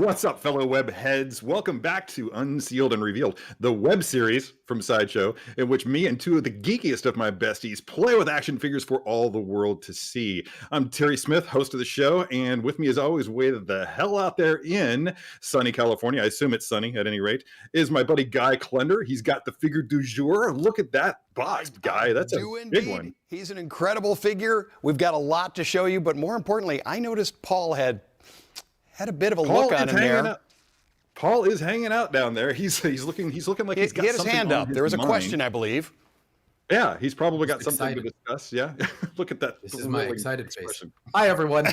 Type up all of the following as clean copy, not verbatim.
What's up, fellow web heads? Welcome back to Unsealed and Revealed, the web series from Sideshow, in which me and two of the geekiest of my besties play with action figures for all the world to see. I'm Terry Smith, host of the show, and with me, as always, way the hell out there in sunny California, I assume it's sunny at any rate, is my buddy Guy Klender. He's got the figure du jour. Look at that box, Guy. That's a big one. He's an incredible figure. We've got a lot to show you, but more importantly, I noticed Paul had a bit of a look on him there. Paul is hanging out down there. He's looking like he's got he had his something hand on up. his There was a mind. question, I believe. Yeah, he's probably got Just something to discuss. Yeah, look at that. This is my excited expression. face. Hi, everyone.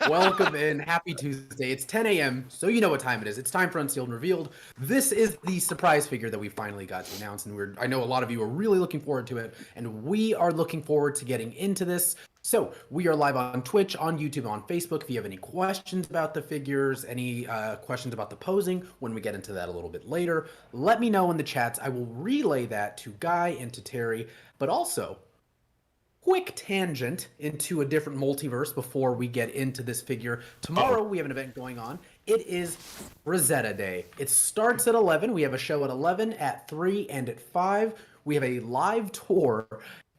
Welcome in. Happy Tuesday. It's 10 a.m., so you know what time it is. It's time for Unsealed and Revealed. This is the surprise figure that we finally got to announce, and I know a lot of you are really looking forward to it, and we are looking forward to getting into this. So we are live on Twitch, on YouTube, on Facebook. If you have any questions about the figures, any questions about the posing, when we get into that a little bit later, let me know in the chats. I will relay that to Guy and to Terry, but also quick tangent into a different multiverse before we get into this figure. Tomorrow we have an event going on. It is Frazetta Day. It starts at 11. We have a show at 11, at 3, and at 5. We have a live tour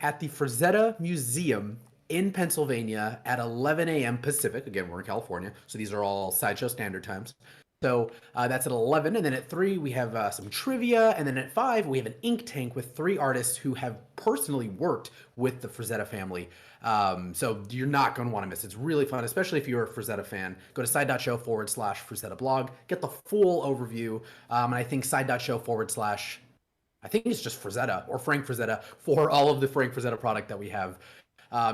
at the Frazetta Museum in Pennsylvania at 11 a.m. Pacific. Again, we're in California, so these are all Sideshow Standard Times. So that's at 11, and then at 3 we have some trivia, and then at 5 we have an ink tank with 3 artists who have personally worked with the Frazetta family. So you're not going to want to miss. It's really fun, especially if you're a Frazetta fan. Go to side.show/Frazetta blog, get the full overview, and I think side.show/ I think it's just Frazetta or Frank Frazetta for all of the Frank Frazetta product that we have.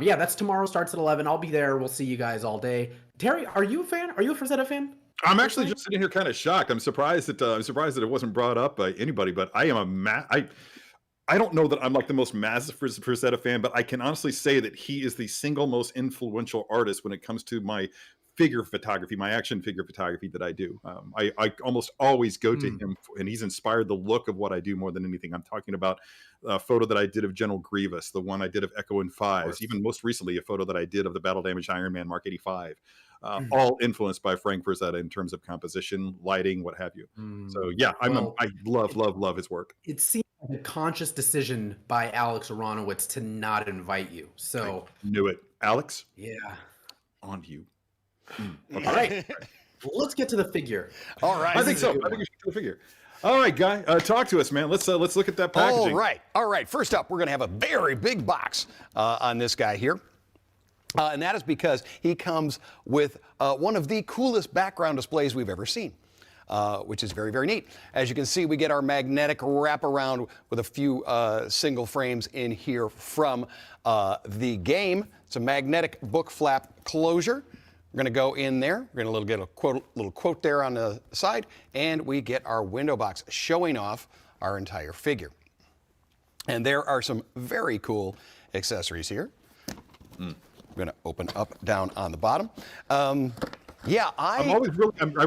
Yeah, that's tomorrow. Starts at 11. I'll be there. We'll see you guys all day. Terry, are you a fan? Are you a Frazetta fan? I'm actually just sitting here kind of shocked. I'm surprised that it wasn't brought up by anybody. But I am I don't know that I'm like the most massive Frazetta fan, but I can honestly say that he is the single most influential artist when it comes to my figure photography, my action figure photography that I do. I almost always go to him, and he's inspired the look of what I do more than anything. I'm talking about a photo that I did of General Grievous, the one I did of Echo and Fives, even most recently a photo that I did of the battle damaged Iron Man Mark 85. All influenced by Frank Frazetta in terms of composition, lighting, what have you. So yeah, I love his work. It seems like a conscious decision by Alex Aronowitz to not invite you. So I knew it, Alex. Yeah, on you. Okay. All right, let's get to the figure. All right, I think so. I think we should get to the figure. All right, Guy, talk to us, man. Let's look at that packaging. All right. First up, we're going to have a very big box on this guy here. And that is because he comes with one of the coolest background displays we've ever seen, which is very, very neat. As you can see, we get our magnetic wraparound with a few single frames in here from the game. It's a magnetic book flap closure. We're going to go in there. We're going to get a little quote there on the side, and we get our window box showing off our entire figure. And there are some very cool accessories here. We're going to open up down on the bottom. I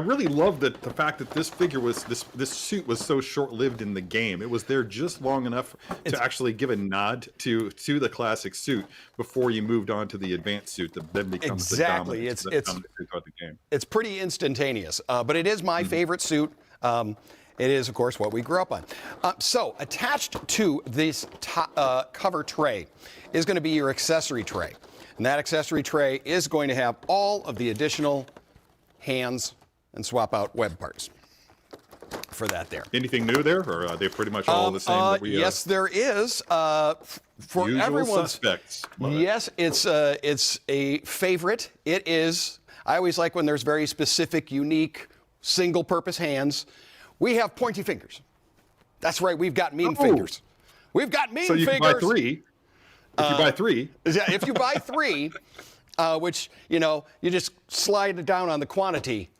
really love the fact that this figure was this suit was so short-lived in the game. It was there just long enough to actually give a nod to the classic suit before you moved on to the advanced suit that then becomes the dominant suit throughout the game. It's pretty instantaneous, but it is my favorite suit. It is, of course, what we grew up on. So attached to this cover tray is going to be your accessory tray. And that accessory tray is going to have all of the additional hands and swap out web parts for that there. Anything new there, or are they pretty much all the same? Yes, there is. For usual everyone's suspects. Yes, it's a favorite. It is. I always like when there's very specific, unique, single-purpose hands. We have pointy fingers. That's right. We've got mean fingers. We've got mean fingers. So you can buy 3. If you buy 3. Yeah, if you buy 3, which, you just slide it down on the quantity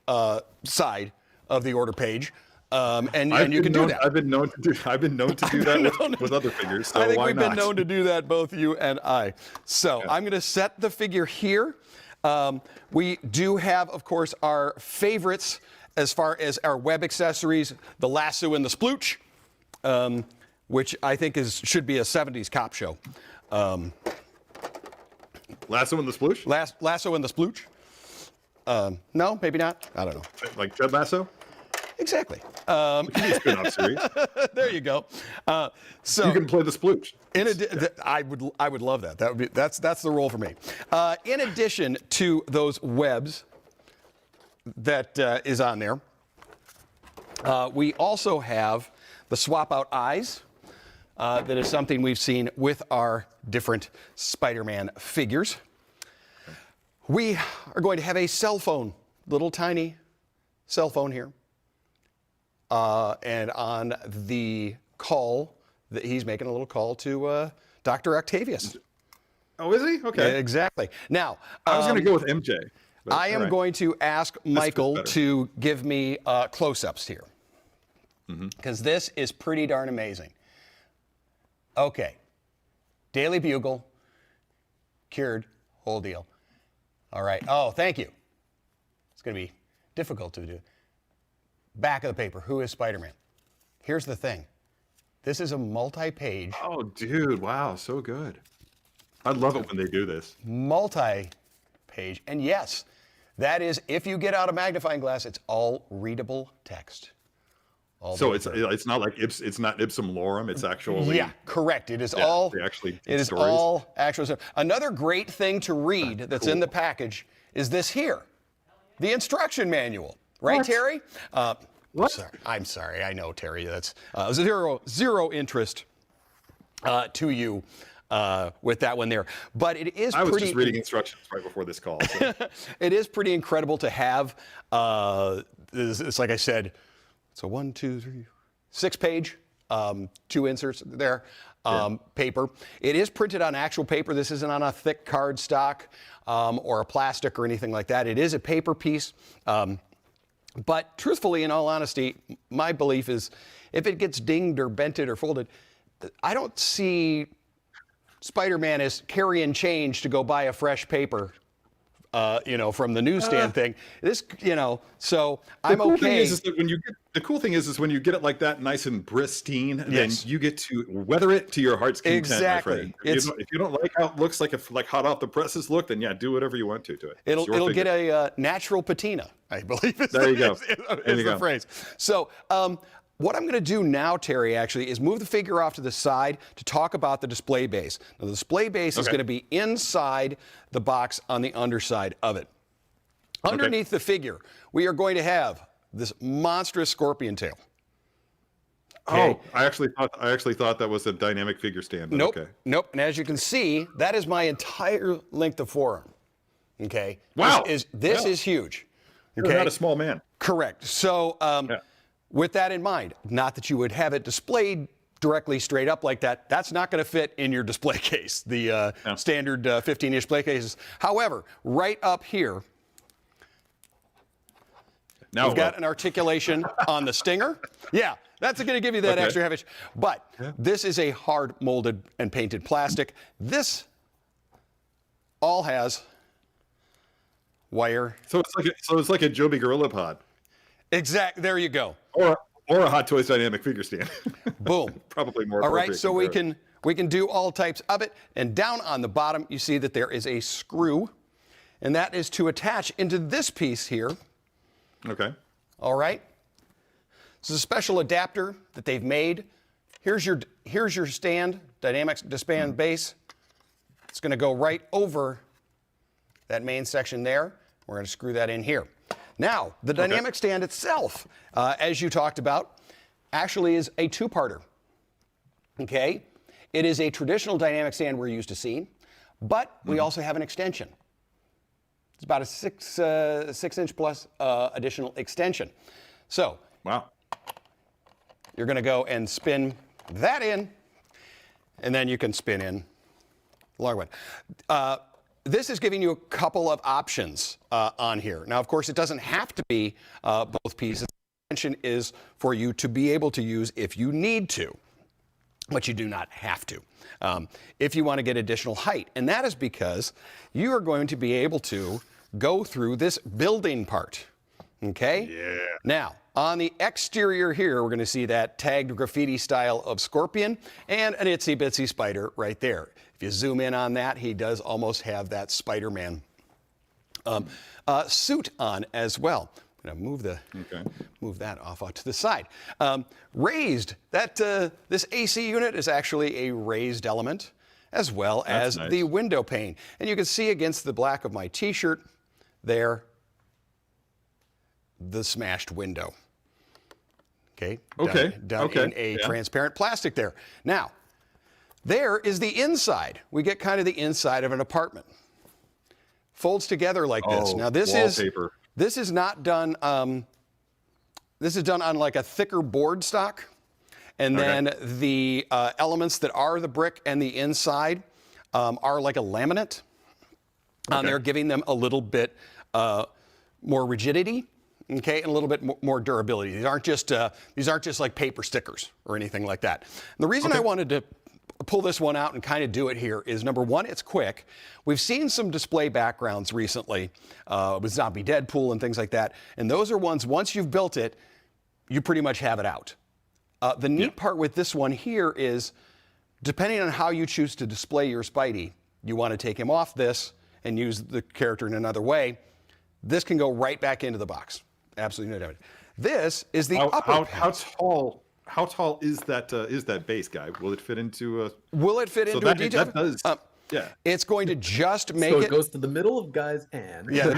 side of the order page, and you can do that. I've been known to do that with other figures, so I think why we've not? been known to do that, both you and I. So I'm going to set the figure here. We do have, of course, our favorites as far as our web accessories, the lasso and the splooch, which I think should be a 70s cop show. Lasso and the sploosh? Lasso and the splooch. No, maybe not. I don't know. Like Ted Lasso? Exactly. It could be a spin-off series. There you go. So You can play the splooge. I would love that. That's the role for me. In addition to those webs that is on there, we also have the swap out eyes. That is something we've seen with our different Spider-Man figures. We are going to have a cell phone, little tiny cell phone here. And on the call, that he's making a little call to Dr. Octavius. Oh, is he? Okay. Yeah, exactly. Now, I was going to go with MJ. but I am all right. going to ask Michael better. to give me close-ups here, because this is pretty darn amazing. Okay. Daily Bugle, cured, whole deal. All right. Oh, thank you. It's going to be difficult to do. Back of the paper. Who is Spider-Man? Here's the thing. This is a multi-page, Oh, dude. Wow. So good. I love it when they do this. multi-page, and yes, that is, if you get out a magnifying glass, it's all readable text. All So the way it's not like it's not ipsum lorem. It's actually Yeah, correct. It is Yeah, all. they actually It is stories. all actual stuff. Another great thing to read that's in the package is this here, the instruction manual. Right, What? Terry? What? I'm sorry. I know, Terry. That's zero interest to you with that one there. But it is I was pretty. just reading instructions right before this call. So. It is pretty incredible to have. It's like I said. So 1, 2, 3, 6 page, 2 inserts there, paper. It is printed on actual paper. This isn't on a thick card stock or a plastic or anything like that. It is a paper piece. But truthfully, in all honesty, my belief is if it gets dinged or bented or folded, I don't see Spider-Man as carrying change to go buy a fresh paper. From the newsstand thing. This, so I'm cool thing okay. is that when you get the cool thing is when you get it like that, nice and pristine, Yes. then you get to weather it to your heart's content. Exactly. My friend. If you don't like how it looks like hot off the presses look, then yeah, do whatever you want to it. It's your It'll get figure. a natural patina, I believe. There you go. Is There you the go. phrase. So what I'm going to do now, Terry, actually, is move the figure off to the side to talk about the display base. Now, the display base is Okay. going to be inside the box on the underside of it. Underneath the figure, we are going to have this monstrous scorpion tail. Oh, I actually thought that was a dynamic figure stand. But Nope. Okay. Nope. And as you can see, that is my entire length of forearm. Okay. Wow. This is huge. You're not a small man. Correct. So, with that in mind, not that you would have it displayed directly straight up like that. That's not going to fit in your display case, the standard 15-inch display cases. However, right up here, Now we've got an articulation on the stinger. Yeah, that's going to give you that Okay. extra heavish. But this is a hard molded and painted plastic. This all has wire. So it's like a Joby Gorilla Pod There you go. or a Hot Toys dynamic figure stand. Boom. Probably more. All right, appropriate so we comparison. can do all types of it. And down on the bottom, you see that there is a screw, and that is to attach into this piece here. Okay. All right. This is a special adapter that they've made. Here's your stand, dynamic disband base. It's going to go right over that main section there. We're going to screw that in here. Now, the dynamic stand itself, as you talked about, actually is a two-parter. Okay? It is a traditional dynamic stand we're used to seeing, but we also have an extension. It's about a 6-inch plus additional extension. So Wow. you're going to go and spin that in, and then you can spin in the long one. This is giving you a couple of options on here. Now, of course, it doesn't have to be both pieces. The extension is for you to be able to use if you need to, but you do not have to. If you want to get additional height, and that is because you are going to be able to go through this building part. Okay? Yeah. Now, on the exterior here, we're going to see that tagged graffiti style of scorpion and an itsy bitsy spider right there. If you zoom in on that, he does almost have that Spider-Man suit on as well. I'm going to move that off to the side. Raised. This AC unit is actually a raised element, as well as the window pane. And you can see against the black of my T-shirt there, the smashed window. Okay. Done in a transparent plastic there. Now, there is the inside. We get kind of the inside of an apartment. Folds together like this. Now this wallpaper. This is not done. This is done on like a thicker board stock, and then the elements that are the brick and the inside are like a laminate on there, giving them a little bit more rigidity, and a little bit more durability. These aren't just like paper stickers or anything like that. And the reason I wanted to pull this one out and kind of do it here is, number one, it's quick. We've seen some display backgrounds recently with Zombie Deadpool and things like that. And those are ones, once you've built it, you pretty much have it out. The neat part with this one here is, depending on how you choose to display your Spidey, you want to take him off this and use the character in another way, this can go right back into the box. Absolutely no doubt. This is the upper panel. How tall is that base, guy? Will it fit into a? Will it fit into a detail? That does. Yeah. It's going to just make so it goes to the middle of Guy's hand. Yeah, the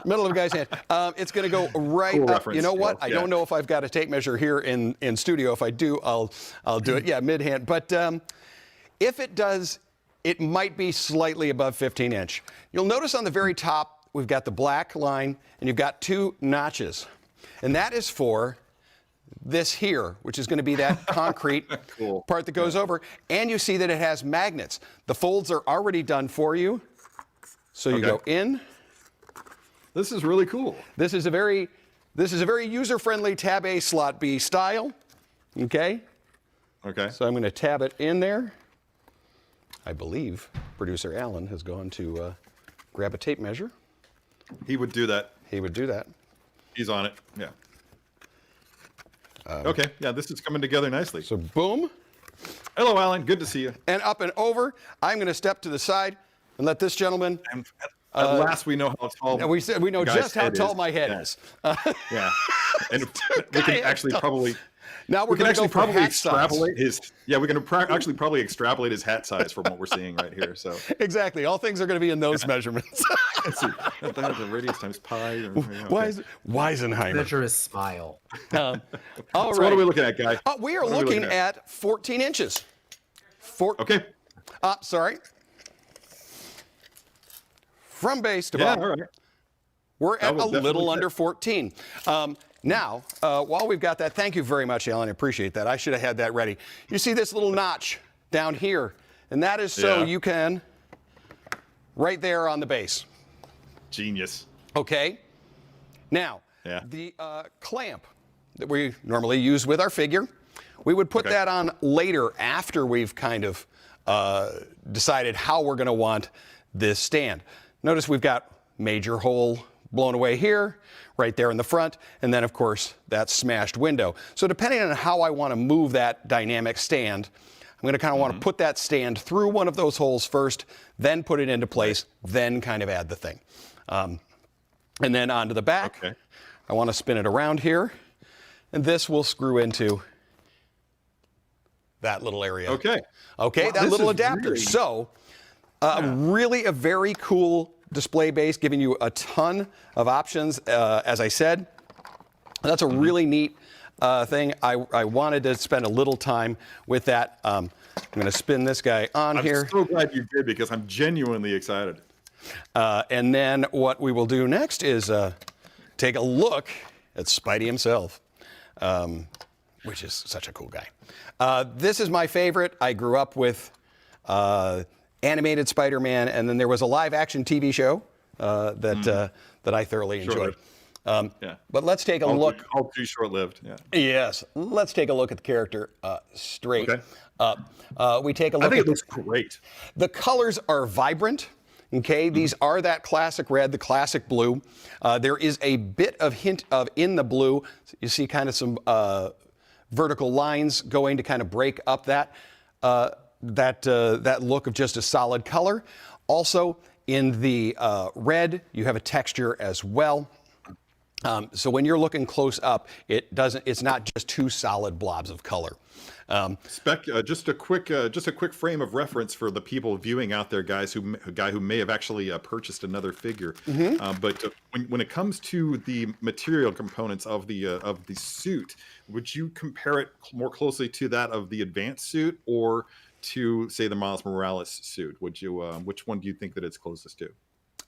middle of Guy's hand. It's going to go right up. You know what? I don't know if I've got a tape measure here in studio. If I do, I'll do it. Yeah, mid-hand. But if it does, it might be slightly above 15-inch. You'll notice on the very top, we've got the black line, and you've got 2 notches. And that is for this here, which is going to be that concrete part that goes over. And you see that it has magnets. The folds are already done for you. So you go in. This is really cool. This is a very user-friendly Tab A Slot B style. Okay. So I'm going to tab it in there. I believe producer Alan has gone to grab a tape measure. He would do that. He's on it. Yeah. Okay. Yeah, this is coming together nicely. So boom. Hello, Alan. Good to see you. And up and over. I'm going to step to the side and let this gentleman. And at last, we know how tall. We know just how tall my head is. Yeah. And we can actually probably. Now we can actually probably extrapolate his. Yeah, we can actually probably extrapolate his hat size from what we're seeing right here. So exactly, all things are going to be in those measurements. Let's see. The radius times pi. Weisenheimer. Measure his smile. All right. So what are we looking at, Guy? We are looking at 14 inches. Okay. Sorry. From base to bottom. All right. We're at a little under 14. Now, while we've got that, thank you very much, Alan. I appreciate that. I should have had that ready. You see this little notch down here, and that is so you can, right there on the base. Genius. Okay. Now, the clamp that we normally use with our figure, we would put that on later after we've kind of decided how we're going to want this stand. Notice we've got major hole blown away here, right there in the front, and then, of course, that smashed window. So depending on how I want to move that dynamic stand, I'm going to kind of want to put that stand through one of those holes first, then put it into place, then kind of add the thing. And then onto the back, I want to spin it around here, and this will screw into that little area. Okay, wow, that little adapter. Really... So really a very cool display base, giving you a ton of options. As I said, that's a really neat thing. I wanted to spend a little time with that. I'm going to spin this guy on here. I'm so glad you did, because I'm genuinely excited. And then what we will do next is take a look at Spidey himself, which is such a cool guy. This is my favorite. I grew up with animated Spider-Man, and then there was a live-action TV show that I thoroughly enjoyed. But let's take a look. All too short-lived. Yeah. Yes. Let's take a look at the character straight up. We take a look. I think it looks great. The colors are vibrant. Okay, these are that classic red, the classic blue. There is a bit of hint of in the blue. You see kind of some vertical lines going to kind of break up that look of just a solid color. Also, in the red, you have a texture as well. So when you're looking close up, it's not just two solid blobs of color. Just a quick frame of reference for the people viewing out there, guys, a guy who may have actually purchased another figure. But when it comes to the material components of the suit, would you compare it more closely to that of the advanced suit or to, say, the Miles Morales suit? Would you which one do you think that it's closest to?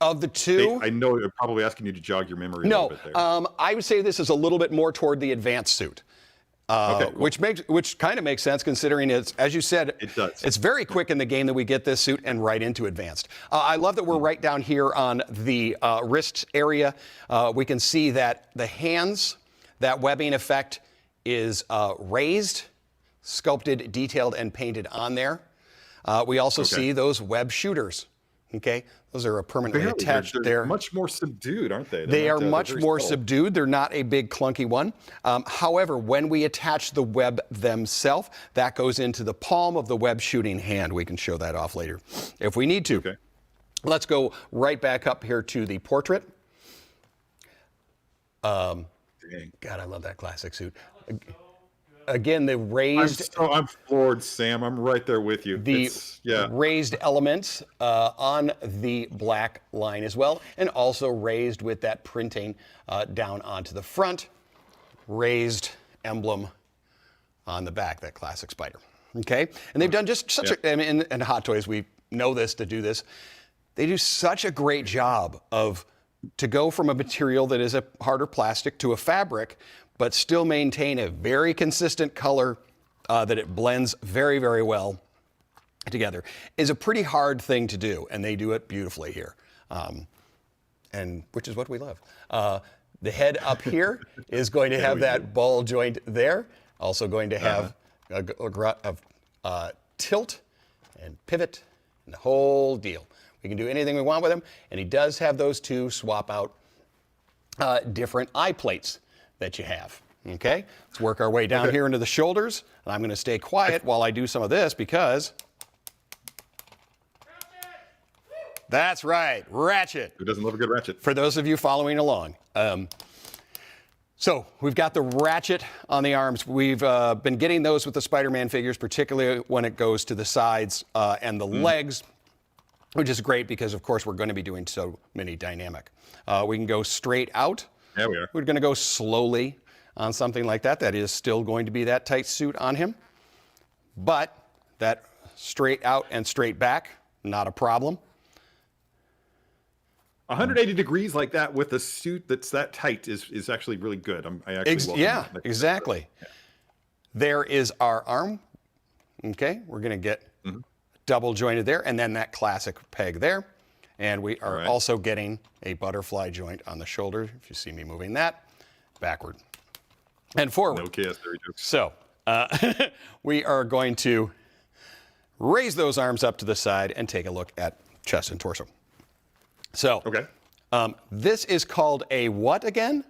Of the two, I know you're probably asking you to jog your memory a little bit there. I would say this is a little bit more toward the advanced suit. Okay, cool. Which kind of makes sense considering it's, as you said, It does. It's very quick in the game that we get this suit and right into advanced. I love that we're right down here on the wrist area. We can see that the hands, that webbing effect is raised, sculpted, detailed, and painted on there. We also see those web shooters. Okay, those are permanently attached they're there. much more subdued, aren't they? They are they're much very more subtle. subdued. They're not a big clunky one. However, when we attach the web themselves, that goes into the palm of the web shooting hand. We can show that off later if we need to. Okay. Let's go right back up here to the portrait. Dang. God, I love that classic suit. Again, the raised I'm floored, Sam. I'm right there with you. raised elements on the black line as well, and also raised with that printing down onto the front, raised emblem on the back, that classic spider. Okay, and they've done just such a, and Hot Toys, we know this to do this. They do such a great job to go from a material that is a harder plastic to a fabric, but still maintain a very consistent color that it blends very, very well together, is a pretty hard thing to do, and they do it beautifully here, and which is what we love. The head up here is going to have that ball joint there, also going to have a tilt and pivot and the whole deal. We can do anything we want with him, and he does have those two swap out different eye plates that you have. Okay, let's work our way down here into the shoulders, and I'm going to stay quiet while I do some of this because that's right, Ratchet. Who doesn't love a good Ratchet? For those of you following along. So we've got the Ratchet on the arms. We've been getting those with the Spider-Man figures, particularly when it goes to the sides and the legs, which is great because, of course, we're going to be doing so many dynamic. We can go straight out. There we are. We're going to go slowly on something like that. That is still going to be that tight suit on him. But that straight out and straight back, not a problem. 180 degrees like that with a suit that's that tight is actually really good. I actually welcome that. Exactly. Yeah. There is our arm. Okay, we're going to get double jointed there, and then that classic peg there. And we are also getting a butterfly joint on the shoulder, if you see me moving that, backward and forward. No chaos theory jokes. So we are going to raise those arms up to the side and take a look at chest and torso. So this is called a what again?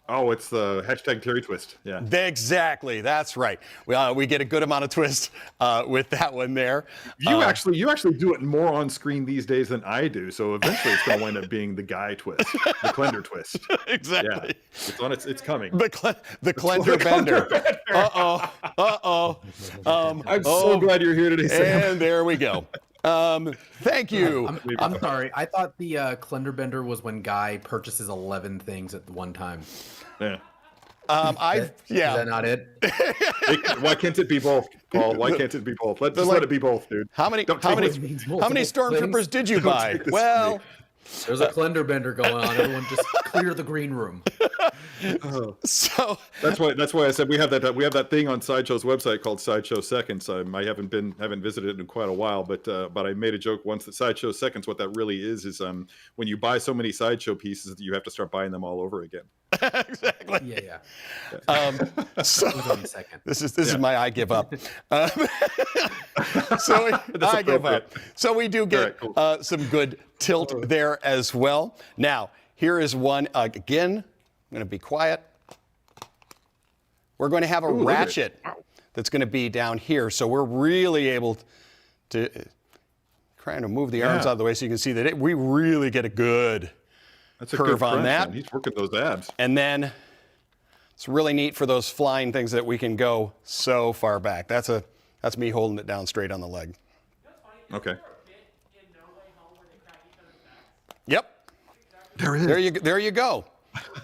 Oh, it's the hashtag Terry Twist. Yeah. Exactly. That's right. We get a good amount of twist with that one there. You actually do it more on screen these days than I do. So eventually it's going to wind up being the guy twist, the Clender twist. Exactly. Yeah. It's coming. The Clender Bender. Uh-oh. I'm so glad you're here today, Sam. And there we go. Thank you. I'm sorry. I thought the Clender Bender was when Guy purchases 11 things at one time. Yeah. Is that not it? Why can't it be both, Paul? Why can't it be both? Let it be both, dude. How many stormtroopers did you buy? Well, there's a Clender Bender going on. Everyone just clear the green room. So that's why I said we have that thing on Sideshow's website called Sideshow Seconds. I haven't visited it in quite a while, but I made a joke once that Sideshow Seconds, what that really is when you buy so many Sideshow pieces that you have to start buying them all over again. Exactly. Yeah. So on second. this is my I give up. So I give up. So we do get some good tilt there as well. Now here is one again. I'm going to be quiet. We're going to have a ratchet that's going to be down here. So we're really able to trying to move the arms out of the way so you can see that we really get a good That's a curve good on press, that. man. He's working those abs. And then it's really neat for those flying things that we can go so far back. That's me holding it down straight on the leg. Okay. Yep. There it is. There you go.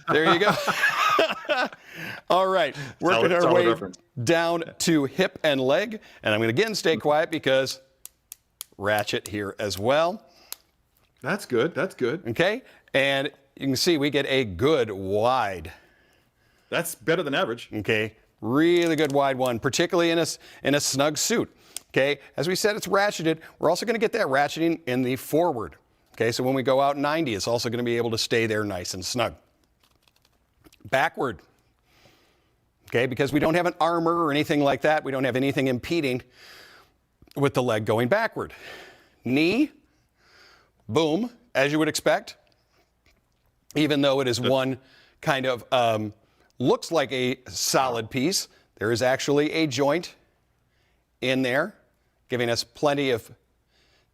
There you go. All right. Working our solid way reference. down to hip and leg. And I'm going to again stay quiet because ratchet here as well. That's good. That's good. Okay. And you can see we get a good wide. That's better than average. Okay. Really good wide one, particularly in a snug suit. Okay. As we said, it's ratcheted. We're also going to get that ratcheting in the forward. Okay. So when we go out 90, it's also going to be able to stay there nice and snug. Backward. Okay. Because we don't have an armor or anything like that. We don't have anything impeding with the leg going backward. Knee. Boom. As you would expect. Even though it is one kind of looks like a solid piece, there is actually a joint in there, giving us plenty of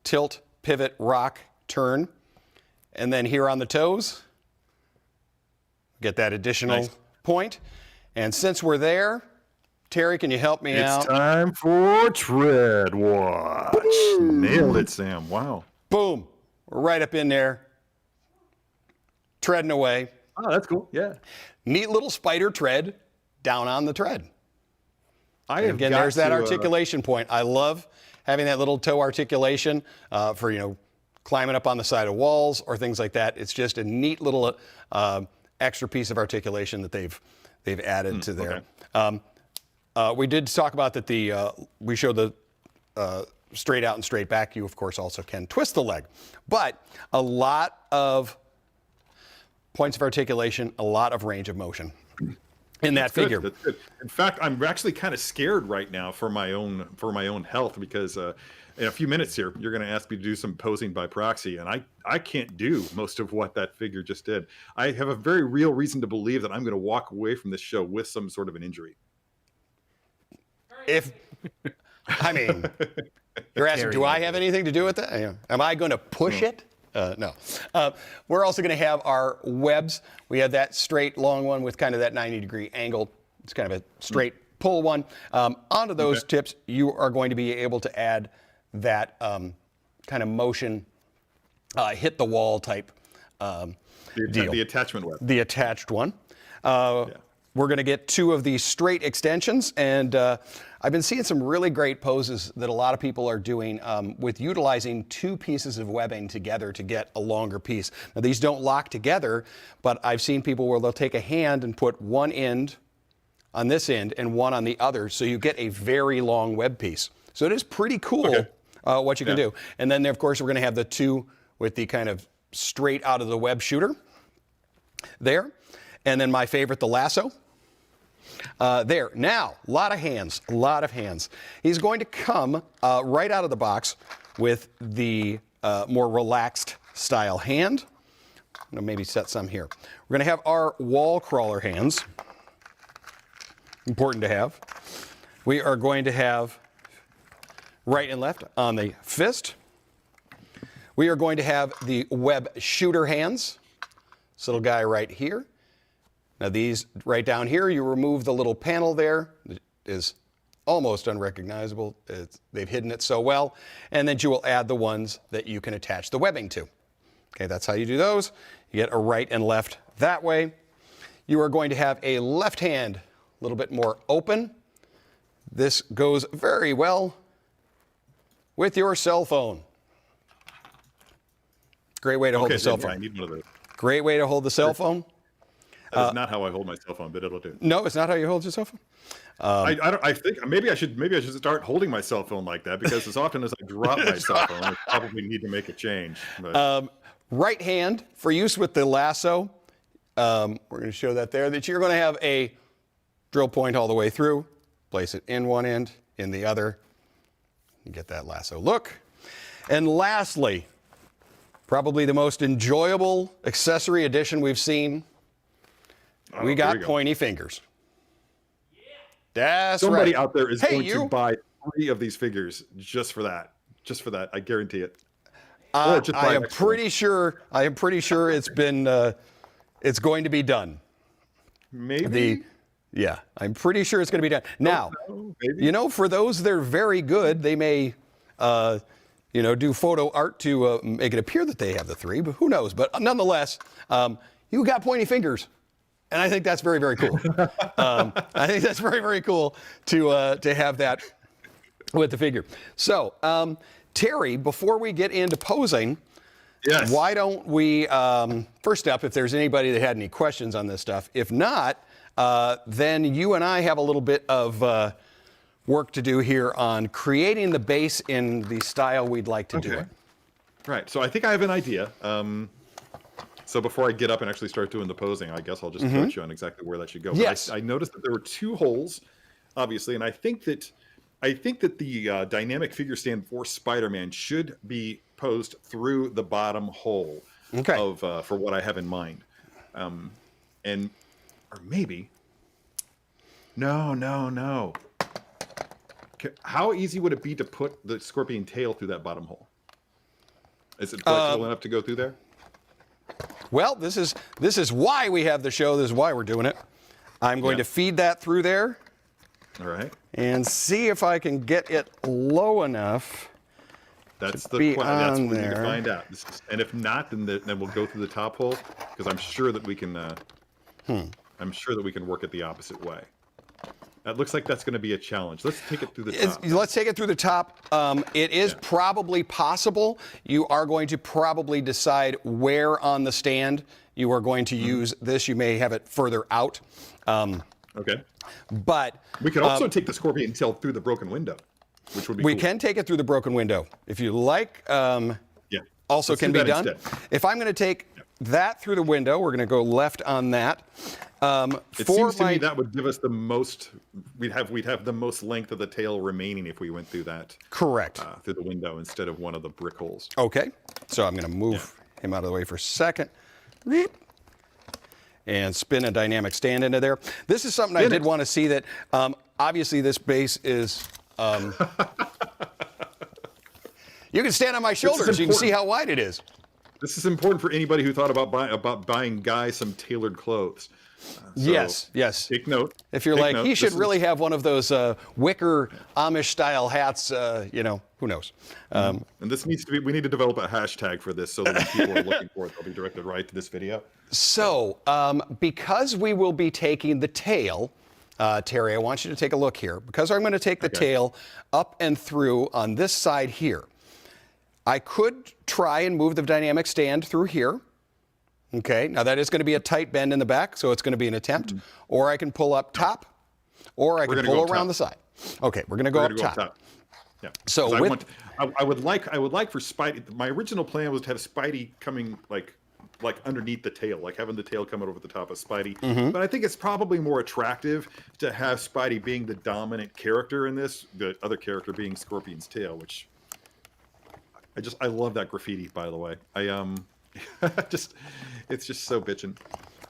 tilt, pivot, rock, turn. And then here on the toes, get that additional point. And since we're there, Terry, can you help me out? It's time for tread watch. Nailed it, Sam. Wow. Boom. We're right up in there, treading away. Oh, that's cool. Yeah. Neat little spider tread down on the tread. Again, got there's that to, articulation point. I love having that little toe articulation for, climbing up on the side of walls or things like that. It's just a neat little extra piece of articulation that they've added to there. Okay. We did talk about that we showed the straight out and straight back. You, of course, also can twist the leg. But a lot of points of articulation, a lot of range of motion in that figure. That's good. In fact, I'm actually kind of scared right now for my own health because in a few minutes here, you're going to ask me to do some posing by proxy, and I can't do most of what that figure just did. I have a very real reason to believe that I'm going to walk away from this show with some sort of an injury. You're asking, do I have anything to do with that? Am I going to push it? No. We're also going to have our webs. We have that straight long one with kind of that 90-degree angle. It's kind of a straight pull one. Onto those tips, you are going to be able to add that kind of motion, hit the wall type deal. The attachment web. The attached one. We're going to get two of these straight extensions, and I've been seeing some really great poses that a lot of people are doing with utilizing two pieces of webbing together to get a longer piece. Now, these don't lock together, but I've seen people where they'll take a hand and put one end on this end and one on the other, so you get a very long web piece. So it is pretty cool what you can do. And then, of course, we're going to have the two with the kind of straight out of the web shooter there. And then my favorite, the lasso. There. Now, a lot of hands. He's going to come right out of the box with the more relaxed style hand. I'm going to maybe set some here. We're going to have our wall crawler hands. Important to have. We are going to have right and left on the fist. We are going to have the web shooter hands. This little guy right here. Now these right down here, you remove the little panel there. It is almost unrecognizable. They've hidden it so well. And then you will add the ones that you can attach the webbing to. Okay, that's how you do those. You get a right and left that way. You are going to have a left hand a little bit more open. This goes very well with your cell phone. Great way to hold the cell phone. I need one of those. Great way to hold the cell phone. That is not how I hold my cell phone, but it'll do. No, it's not how you hold your cell phone. I think maybe I should start holding my cell phone like that, because as often as I drop my cell phone, I probably need to make a change. But. Right hand for use with the lasso. We're going to show that there. That you're going to have a drill point all the way through. Place it in one end, in the other. You get that lasso look. And lastly, probably the most enjoyable accessory addition we've seen. We got pointy fingers. That's Somebody right. out there is going to buy 3 of these figures just for that. Just for that. I guarantee it. Or just buy I am extra pretty sure. I am pretty sure it's been. It's going to be done. Maybe. Yeah, I'm pretty sure it's going to be done. Now, maybe. for those that are very good, they may, do photo art to make it appear that they have the 3, but who knows? But nonetheless, you got pointy fingers, and I think that's very, very cool. I think that's very, very cool to have that with the figure. So, Terry, before we get into posing, Yes. why don't we, first up, if there's anybody that had any questions on this stuff, if not, then you and I have a little bit of work to do here on creating the base in the style we'd like to do it. Right. So I think I have an idea. So before I get up and actually start doing the posing, I guess I'll just coach you on exactly where that should go. But Yes. I noticed that there were 2 holes, obviously, and I think that the dynamic figure stand for Spider-Man should be posed through the bottom hole of for what I have in mind, or maybe no. How easy would it be to put the scorpion tail through that bottom hole? Is it flexible enough to go through there? Well, this is why we have the show. This is why we're doing it. I'm going to feed that through there. All right. And see if I can get it low enough. That's be the question. That's on what we need to there. find out. And if not, then we'll go through the top hole because I'm sure that we can. I'm sure that we can work it the opposite way. That looks like that's going to be a challenge. Let's take it through the top. Let's take it through the top. It is probably possible. You are going to probably decide where on the stand you are going to use this. You may have it further out. Okay. But We could also take the scorpion tail through the broken window, which would be we cool. can take it through the broken window if you like. Yeah. Also Let's can do be that done. instead. If I'm going to take that through the window, we're going to go left on that. It seems to me that would give us the most. We'd have the most length of the tail remaining if we went through that. Correct. Through the window instead of one of the brick holes. Okay. So I'm going to move him out of the way for a second. And spin a dynamic stand into there. This is something I did want to see that obviously this base is. You can stand on my shoulders. You can see how wide it is. This is important for anybody who thought about buying Guy some tailored clothes. Yes. Take note. If you're Take like, note. he should This is- really have one of those wicker Amish style hats, who knows? And this needs to be. We need to develop a hashtag for this so that when people are looking for it, they'll be directed right to this video. So, because we will be taking the tail, Terry, I want you to take a look here. Because I'm going to take the tail up and through on this side here. I could try and move the dynamic stand through here. Okay, now that is going to be a tight bend in the back, so it's going to be an attempt. Or I can pull up top, or I can gonna pull go around top. the side. Okay, we're going to go We're up gonna go top. up top. Yeah. So 'Cause I would like for Spidey. My original plan was to have Spidey coming like underneath the tail, like having the tail coming over the top of Spidey. But I think it's probably more attractive to have Spidey being the dominant character in this, the other character being Scorpion's tail, which I love that graffiti, by the way. It's just so bitchin'.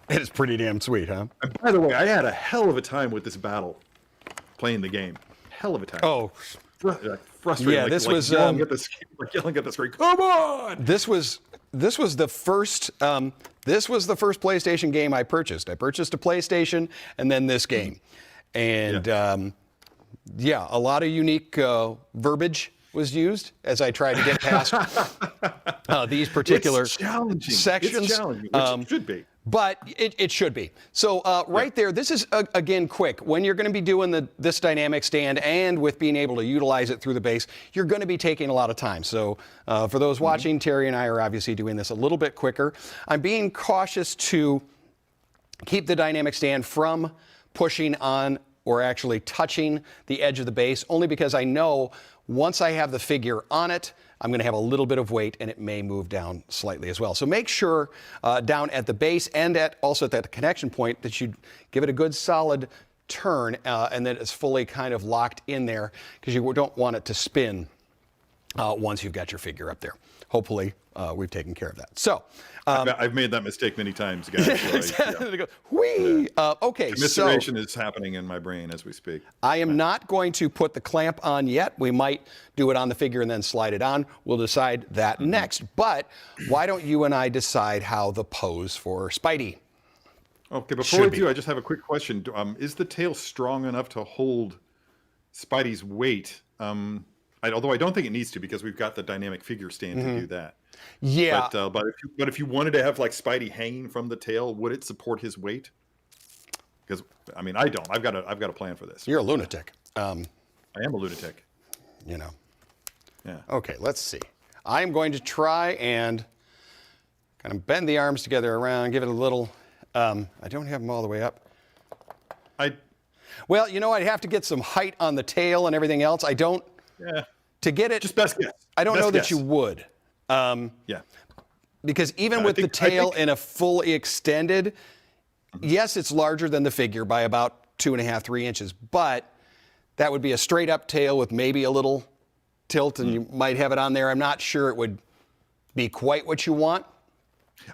It is pretty damn sweet, huh? And by the way, I had a hell of a time with this battle playing the game. Hell of a time. Oh, Frustrating. Yeah, this was, yelling at the screen. Come on! this was the first PlayStation game I purchased. I purchased a PlayStation and then this game, and a lot of unique verbiage was used as I tried to get past these particular It's challenging. sections. It's challenging, which it should be. But it should be. So right there, this is, again, quick. When you're going to be doing this dynamic stand and with being able to utilize it through the base, you're going to be taking a lot of time. So for those watching, Terry and I are obviously doing this a little bit quicker. I'm being cautious to keep the dynamic stand from pushing on or actually touching the edge of the base, only because I know once I have the figure on it, I'm going to have a little bit of weight and it may move down slightly as well. So make sure down at the base and also at that connection point that you give it a good solid turn and that it's fully kind of locked in there because you don't want it to spin once you've got your figure up there. Hopefully, we've taken care of that. So, I've made that mistake many times, guys. So whee! Okay, so commiseration is happening in my brain as we speak. I am not going to put the clamp on yet. We might do it on the figure and then slide it on. We'll decide that next. But why don't you and I decide how the pose for Spidey? Okay, before we do, I just have a quick question. Is the tail strong enough to hold Spidey's weight? Although I don't think it needs to, because we've got the dynamic figure stand to do that. Yeah. But if you wanted to have like Spidey hanging from the tail, would it support his weight? Because I mean, I don't. I've got a plan for this. You're a lunatic. I am a lunatic. You know. Yeah. Okay, let's see. I'm going to try and kind of bend the arms together around, give it a little. I don't have them all the way up. Well, you know, I'd have to get some height on the tail and everything else. I don't. Yeah. To get it. Just best guess. I don't Best know that guess. you would. Yeah. Because even with the tail in a fully extended, yes, it's larger than the figure by about 2.5, 3 inches, but that would be a straight up tail with maybe a little tilt, and you might have it on there. I'm not sure it would be quite what you want.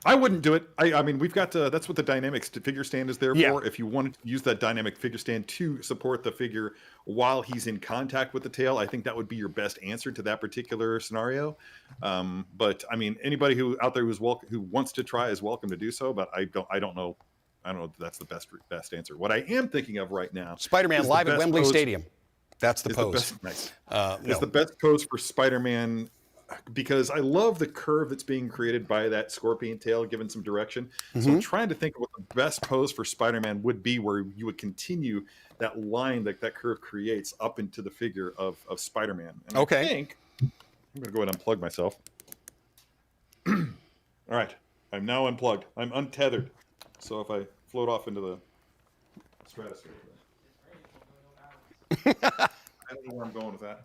I wouldn't do it. I mean, we've got that's what the dynamic figure stand is there Yeah. for. If you wanted to use that dynamic figure stand to support the figure while he's in contact with the tail, I think that would be your best answer to that particular scenario. But I mean, anybody who out there who wants to try is welcome to do so. But I don't know. I don't know if that's the best answer. What I am thinking of right now, Spider-Man is the live at best Wembley pose- Stadium. That's the is pose. The best, nice. No. Is the best pose for Spider-Man, because I love the curve that's being created by that scorpion tail, given some direction. So I'm trying to think of what the best pose for Spider-Man would be, where you would continue that line that curve creates up into the figure of Spider-Man. And Okay. I think I'm going to go ahead and unplug myself. All right. I'm now unplugged. I'm untethered. So if I float off into the stratosphere. I don't know where I'm going with that.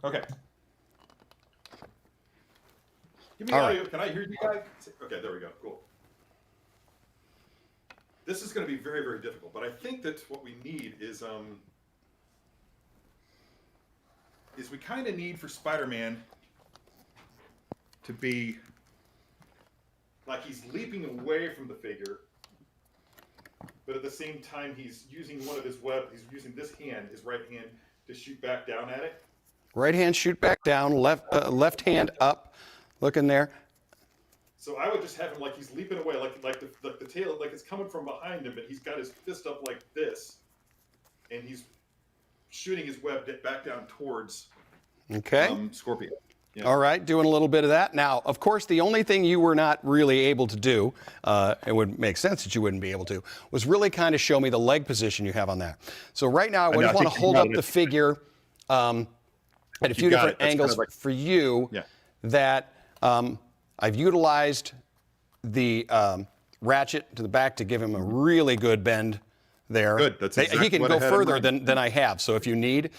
Okay. Give me All audio. Can I hear you guys? Okay, there we go. Cool. This is going to be very, very difficult, but I think that what we need is we kind of need for Spider-Man to be like he's leaping away from the figure, but at the same time he's using one of his he's using this hand, his right hand, to shoot back down at it. Right hand shoot back down, left hand up, looking there. So I would just have him like he's leaping away, like the tail, like it's coming from behind him, but he's got his fist up like this, and he's shooting his web back down towards Scorpion. Yeah. All right, doing a little bit of that. Now, of course, the only thing you were not really able to do, it would make sense that you wouldn't be able to, was really kind of show me the leg position you have on that. So right now, I would want to hold up the figure at a few different angles for you that I've utilized the ratchet to the back to give him a really good bend there. Good. That's exactly he can what go I had in further mind. than I have. So if you need,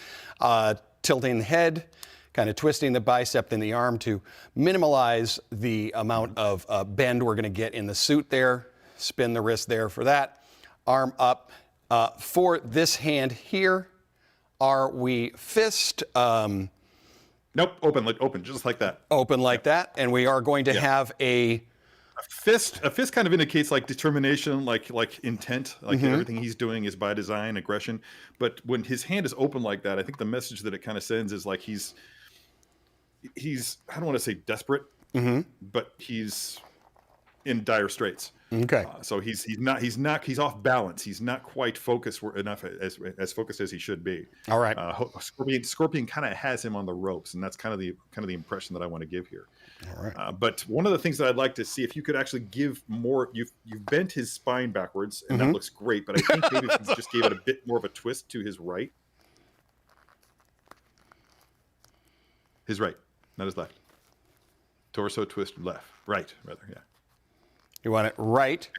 tilting the head, kind of twisting the bicep and the arm to minimize the amount of bend we're going to get in the suit there. Spin the wrist there for that. Arm up. For this hand here, are we fist? Nope, open, just like that. Open like that, and we are going to have a fist. A fist kind of indicates like determination, like intent, like everything he's doing is by design, aggression. But when his hand is open like that, I think the message that it kind of sends is like he's I don't want to say desperate, but he's in dire straits. Okay. So he's off balance. He's not quite focused enough as focused as he should be. All right. Scorpion kind of has him on the ropes, and that's kind of the impression that I want to give here. All right. But one of the things that I'd like to see, if you could actually give more, you've bent his spine backwards, and that looks great. But I think maybe if you just gave it a bit more of a twist to his right. His right, not his left. Torso twist left, right, rather, yeah. You want it right.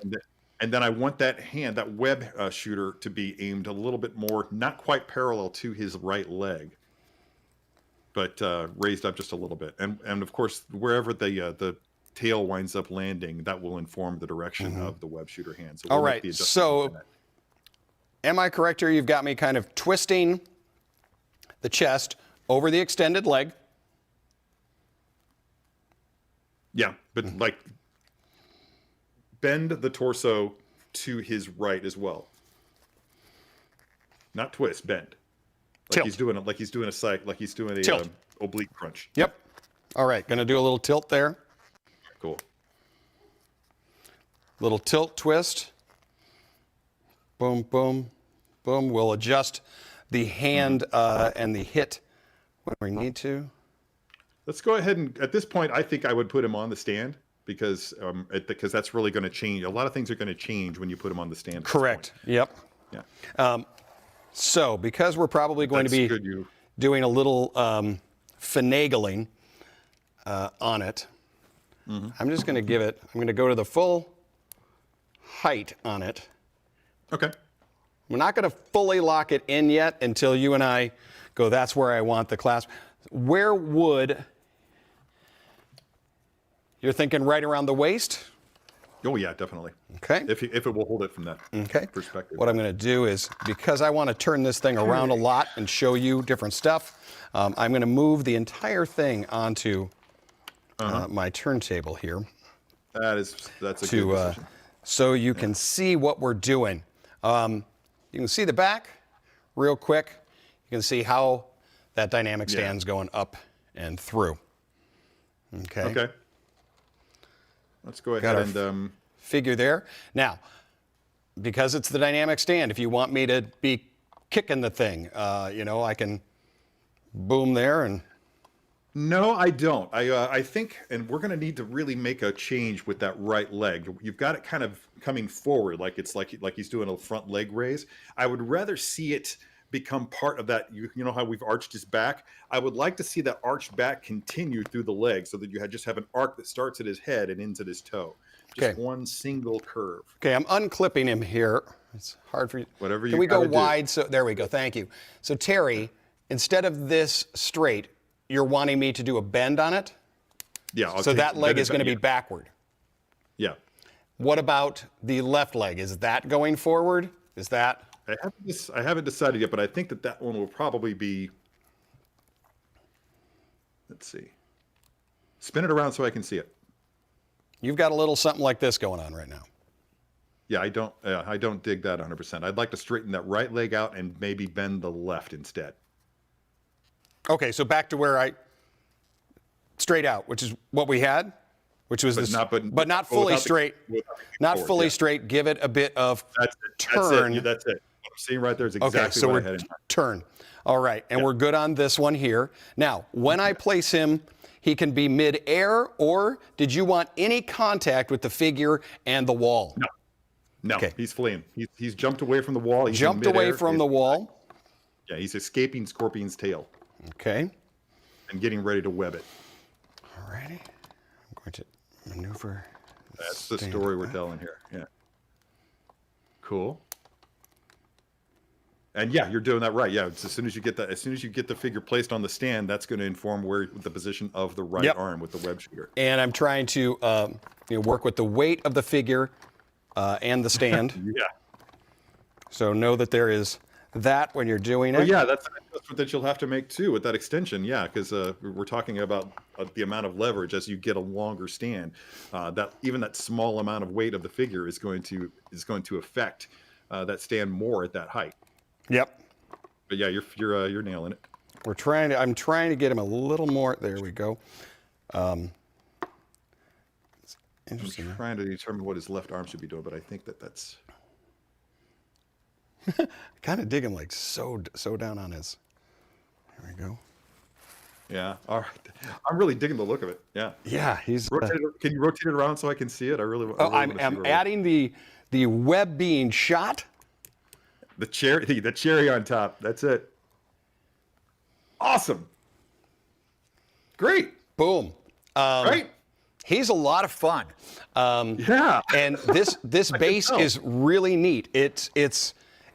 And then I want that hand, that web shooter, to be aimed a little bit more, not quite parallel to his right leg, but raised up just a little bit. And of course, wherever the tail winds up landing, that will inform the direction of the web shooter hand. So all right. So, am I correct here? You've got me kind of twisting the chest over the extended leg. Yeah, but like bend the torso to his right as well. Not twist, bend. Like Tilt. he's doing it. Like he's doing a psych. Like he's doing a Tilt. oblique crunch. Yep. All right, going to do a little tilt there. Cool. Little tilt twist. Boom, boom, boom. We'll adjust the hand and the hit when we need to. Let's go ahead and at this point, I think I would put him on the stand because that's really going to change. A lot of things are going to change when you put him on the stand. At this Correct. point. Yep. Yeah. So because we're probably going to be doing a little finagling on it, I'm just going to give it, I'm going to go to the full height on it. Okay. We're not going to fully lock it in yet until you and I go, that's where I want the clasp. Where would, you're thinking right around the waist? Oh yeah, definitely. Okay. If it will hold it from that perspective. What I'm going to do is, because I want to turn this thing around a lot and show you different stuff, I'm going to move the entire thing onto my turntable here. That's a good decision. So you can see what we're doing. You can see the back real quick. You can see how that dynamic stand's going up and through. Okay. Okay. Let's go ahead and figure there. Now, because it's the dynamic stand, if you want me to be kicking the thing, I can boom there and. No, I don't. I think, and we're going to need to really make a change with that right leg. You've got it kind of coming forward, like it's like he's doing a front leg raise. I would rather see it become part of that. You know how we've arched his back? I would like to see that arched back continue through the leg so that you just have an arc that starts at his head and ends at his toe. Just one single curve. Okay, I'm unclipping him here. It's hard for you. Whatever you Can we go gotta do. wide? So there we go. Thank you. So Terry, instead of this straight, you're wanting me to do a bend on it? Yeah. So that leg is going to be backward. Yeah. What about the left leg? Is that going forward? Is that? I haven't decided yet, but I think that one will probably be. Let's see. Spin it around so I can see it. You've got a little something like this going on right now. Yeah, I don't dig that 100%. I'd like to straighten that right leg out and maybe bend the left instead. Okay, so back to where straight out, which is what we had, which was but not fully straight. Not fully straight. Give it a bit of turn. That's it. What I'm seeing right there is exactly okay, so what I we're had in mind. turn. All right, and we're good on this one here. Now, when I place him, he can be mid-air, or did you want any contact with the figure and the wall? No, okay. He's fleeing. He's jumped away from the wall. He's jumped away from the wall. Yeah, he's escaping Scorpion's tail. Okay. And getting ready to web it. All righty. I'm going to maneuver. That's the story we're telling here. Yeah. Cool. And yeah, you're doing that right. Yeah, as soon as you get the figure placed on the stand, that's going to inform where the position of the right arm with the web shooter. And I'm trying to work with the weight of the figure and the stand. Yeah. So know that there is that when you're doing it. Well, yeah, that's an adjustment that you'll have to make too with that extension. Yeah, because we're talking about the amount of leverage as you get a longer stand. That even that small amount of weight of the figure is going to affect that stand more at that height. Yep. But yeah, you're nailing it. I'm trying to get him a little more. There we go. It's interesting. I'm trying to determine what his left arm should be doing, but I think that's. Kind of dig him like so down on his. There we go. Yeah. All right. I'm really digging the look of it. Yeah. Yeah, he's. Can you rotate it around so I can see it? I really. I'm adding the web being shot. The cherry on top. That's it. Awesome. Great. Boom. Right. He's a lot of fun. Yeah. And this base is really neat.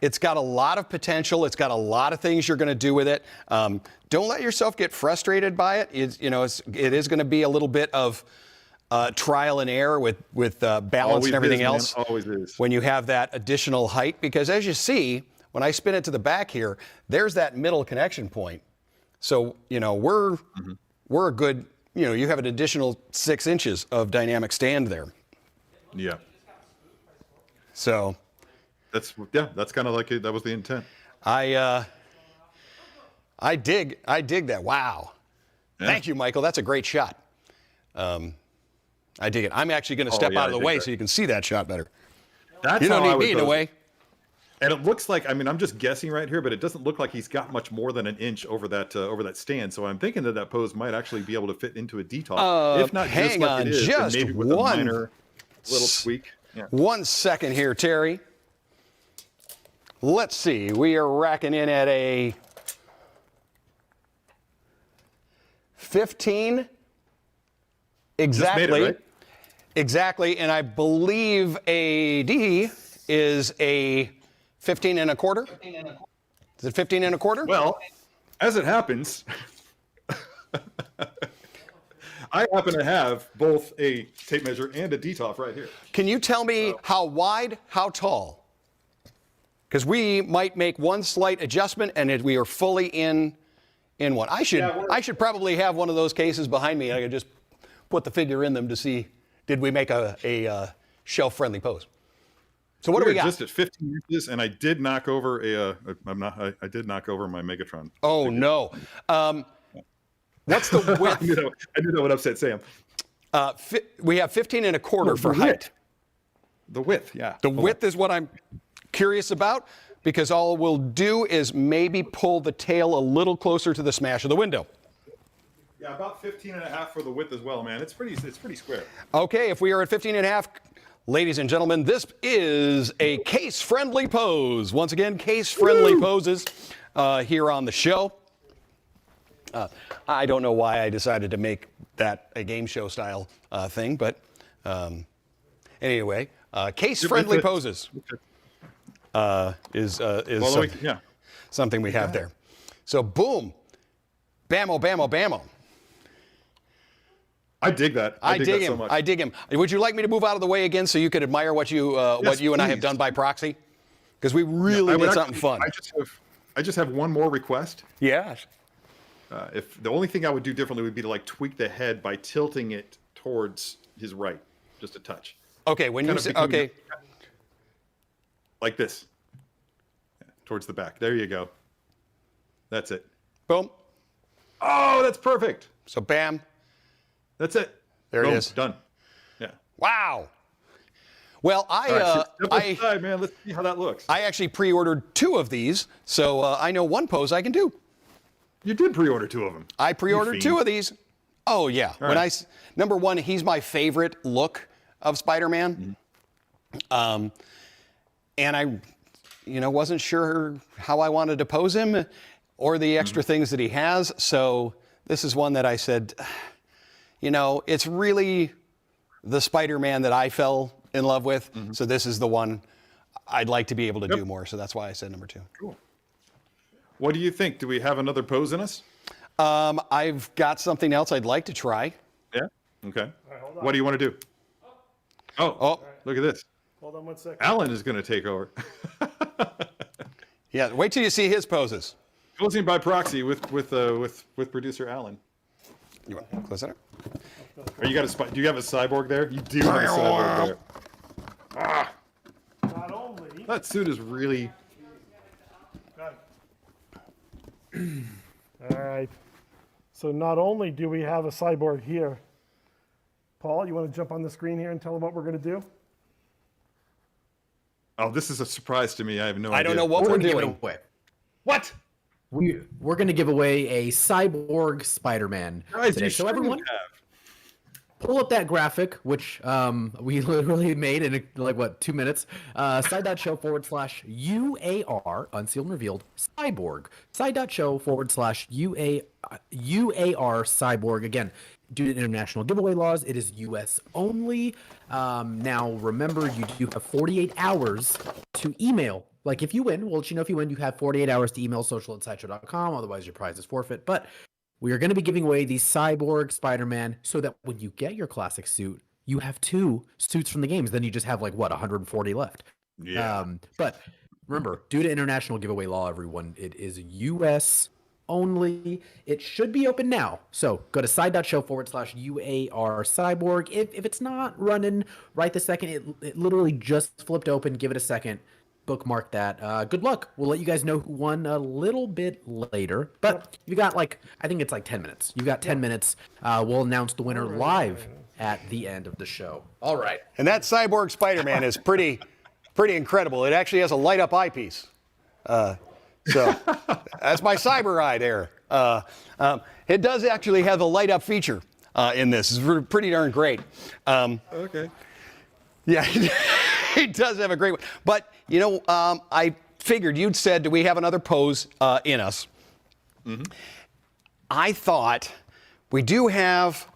It's got a lot of potential. It's got a lot of things you're going to do with it. Don't let yourself get frustrated by it. It is going to be a little bit of trial and error with balance Always and everything is, else. man. Always is. When you have that additional height, because as you see, when I spin it to the back here, there's that middle connection point. So we're a good you have an additional 6 inches of dynamic stand there. Yeah. So That's kind of like it. That was the intent. I dig that. Wow. Yeah. Thank you, Michael. That's a great shot. I dig it. I'm actually going to step yeah, out of I the dig way that. so you can see that shot better. That's You don't how I need would me in the pose it. way. And it looks like, I mean, I'm just guessing right here, but it doesn't look like he's got much more than an inch over that stand. So I'm thinking that pose might actually be able to fit into a D-top. If not hang just like on it is, then just maybe with a one minor little tweak. Yeah. 1 second here, Terry. Let's see. We are racking in at a 15. Exactly. Just made it, right? Exactly. And I believe a D is a 15 and a quarter. Is it 15 and a quarter? Well, as it happens, I happen to have both a tape measure and a D-top right here. Can you tell me how wide, how tall? Because we might make one slight adjustment and we are fully in one. I should probably have one of those cases behind me. I could just put the figure in them to see, did we make a shelf-friendly pose? So what do we got? Just at 15 inches, and I did knock over I did knock over my Megatron. Oh no. What's the width? I knew that would upset Sam. We have 15 and a quarter for height. The width, yeah. The width is what I'm curious about, because all we'll do is maybe pull the tail a little closer to the smash of the window. Yeah, about 15 and a half for the width as well, man. It's pretty square. Okay, if we are at 15 and a half, ladies and gentlemen, this is a case-friendly pose. Once again, case-friendly poses here on the show. I don't know why I decided to make that a game show style thing, but anyway, case-friendly poses is something we have there. So boom, bammo, bammo, bammo. I dig that. I dig that so much. I dig him. Would you like me to move out of the way again so you could admire what you and I have please. done by proxy? Because we really did something fun. I just have one more request. Yes. If the only thing I would do differently would be to like tweak the head by tilting it towards his right, just a touch. Okay, when you say okay, like this, towards the back. There you go. That's it. boom. Oh, that's perfect. So bam. That's it. There it is. Done. Yeah. Wow. Well, All right, step aside, man. Let's see how that looks. I actually pre-ordered 2 of these, so I know one pose I can do. You did pre-order 2 of them. I pre-ordered 2 of these. Oh yeah. All When right. number one, he's my favorite look of Spider-Man. And I, wasn't sure how I wanted to pose him or the extra things that he has. So this is one that I said, it's really the Spider-Man that I fell in love with. So this is the one I'd like to be able to do more. So that's why I said number 2. Cool. What do you think? Do we have another pose in us? I've got something else I'd like to try. Yeah. Okay. right, hold on. What do you want to do? Oh, look at this. Hold on 1 second. Alan is going to take over. Yeah, wait till you see his poses. Posing by proxy with producer Alan. You want to close that up? Do you have a cyborg there? You do have a cyborg there. Ah, Not only. that suit is really. Got it. All right. So not only do we have a cyborg here, Paul, you want to jump on the screen here and tell them what we're going to do? Oh, this is a surprise to me. I have no idea. I don't know what We're we're gonna give it doing. away. What? We're going to give away a cyborg Spider-Man Guys, today. you So shouldn't everyone, have. pull up that graphic, which we literally made in 2 minutes. Side.show/UAR unsealed and revealed cyborg. Side.show/UAR cyborg. Again, due to international giveaway laws, it is U.S. only. Now, remember, you do have 48 hours to email. Like, if you win, we'll let you know if you win. You have 48 hours to email social@sideshow.com. Otherwise, your prize is forfeit. But we are going to be giving away the Cyborg Spider-Man so that when you get your classic suit, you have 2 suits from the games. Then you just have 140 left. Yeah. But remember, due to international giveaway law, everyone, it is U.S. only. It should be open now. So go to side.show/UAR Cyborg. If it's not running right this second, it literally just flipped open. Give it a second. Bookmark that. Good luck. We'll let you guys know who won a little bit later. But you got I think it's 10 minutes. You got 10 minutes. We'll announce the winner live at the end of the show. All right. And that Cyborg Spider-Man is pretty incredible. It actually has a light-up eyepiece. So that's my cyber eye there. It does actually have a light-up feature in this. It's pretty darn great. Okay. Yeah, he does have a great one. But, I figured you'd said, do we have another pose in us? Mm-hmm. I thought we do have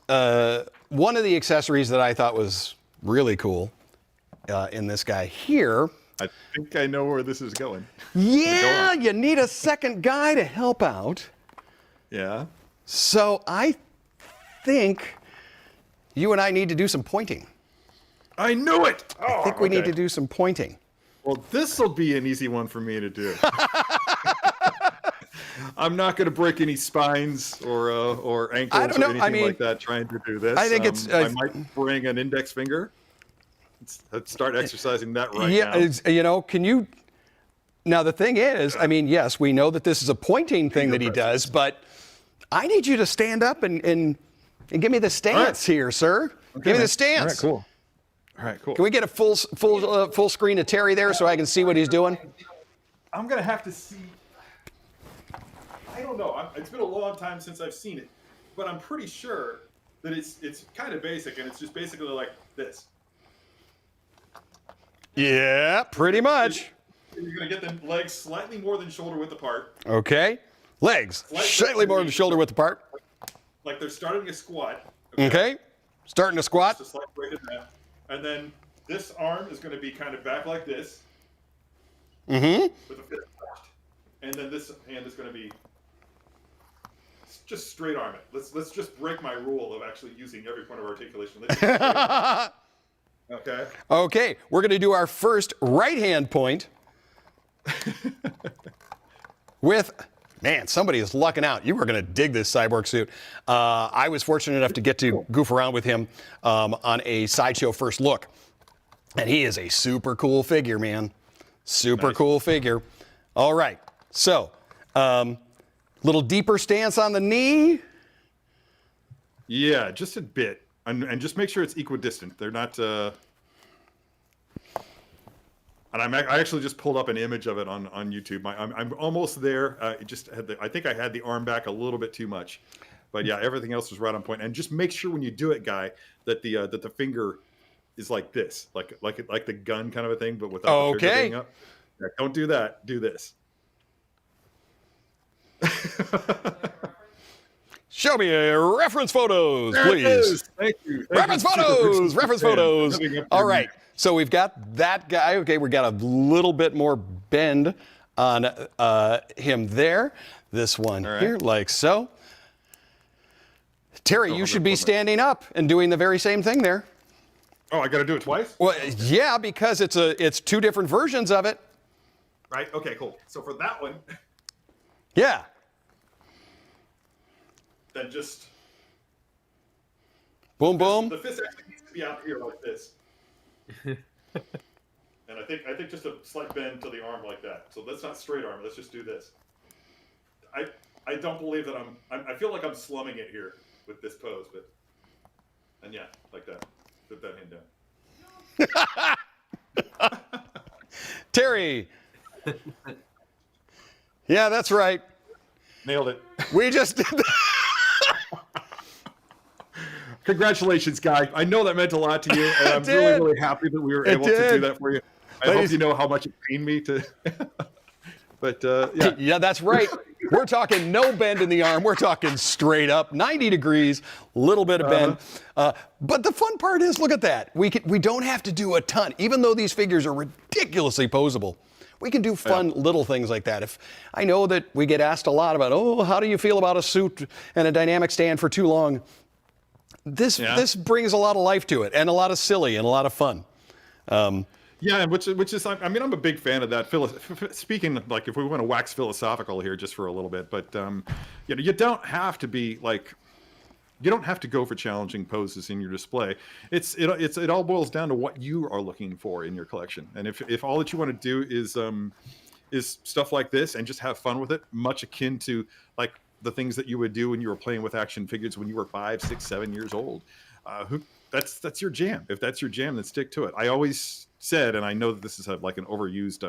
one of the accessories that I thought was really cool in this guy here. I think I know where this is going. Yeah, you need a second guy to help out. Yeah. So I think you and I need to do some pointing. I knew it. I think we need to do some pointing. Well, this will be an easy one for me to do. I'm not going to break any spines or ankles or anything like that trying to do this. I think I might bring an index finger. Let's start exercising that now. Yeah, can you? Now the thing is, yes, we know that this is a pointing thing that he does, but I need you to stand up and give me the stance here, sir. Give me the stance. All right, cool. Can we get a full screen of Terry there so I can see what he's doing? I'm gonna have to see. I don't know. It's been a long time since I've seen it, but I'm pretty sure that it's kind of basic, and it's just basically like this. Yeah, pretty much. You're gonna get the legs slightly more than shoulder width apart. Okay. Legs slightly more than shoulder width apart. Like they're starting a squat. Okay. Starting to squat. Just a slight break in that. And then this arm is going to be kind of back like this. Mm-hmm. With a fist left. And then this hand is going to be just straight arm it. Let's just break my rule of actually using every point of articulation. Okay. Okay. We're going to do our first right hand point with. Man, somebody is lucking out. You were going to dig this Cyborg suit. I was fortunate enough to get to goof around with him on a Sideshow First Look. And he is a super cool figure, man. Super cool figure. All right. So, little deeper stance on the knee. Yeah, just a bit. And just make sure it's equidistant. They're not... And I actually just pulled up an image of it on YouTube. I'm almost there. I think I had the arm back a little bit too much, but yeah, everything else was right on point. And just make sure when you do it, Guy, that the finger is like this, like the gun kind of a thing, but without the trigger being up. Yeah, don't do that. Do this. Show me reference photos, please. Thank you. Reference photos. Reference photos. All right. So we've got that guy. Okay, we've got a little bit more bend on him there. This one here, like so. Terry, you should be standing up and doing the very same thing there. Oh, I got to do it twice? Well, yeah, because it's two different versions of it. Right. Okay. Cool. So for that one. Yeah. Then just. Boom, boom. The fist actually needs to be out here like this. And I think just a slight bend to the arm like that. So let's not straight arm. Let's just do this. I don't believe that I feel like I'm slumming it here with this pose, but and yeah, like that. Put that hand down. Terry. Yeah, that's right. Nailed it. We just did that. Congratulations, Guy. I know that meant a lot to you, and I'm really, really happy that we were able to do that for you. I hope you know how much it pained me to. But yeah. Yeah, that's right. We're talking no bend in the arm. We're talking straight up, 90 degrees, little bit of bend. But the fun part is, look at that. We don't have to do a ton, even though these figures are ridiculously posable. We can do fun little things like that. If I know that we get asked a lot about, how do you feel about a suit and a dynamic stand for too long? This brings a lot of life to it, and a lot of silly and a lot of fun. Yeah, and which is, I mean, I'm a big fan of that. Speaking like, if we want to wax philosophical here just for a little bit, but you know, you don't have to be like, you don't have to go for challenging poses in your display. It all boils down to what you are looking for in your collection. And if all that you want to do is stuff like this and just have fun with it, much akin to like the things that you would do when you were playing with action figures when you were 5, 6, 7 years old, that's your jam. If that's your jam, then stick to it. I always said, and I know that this is like an overused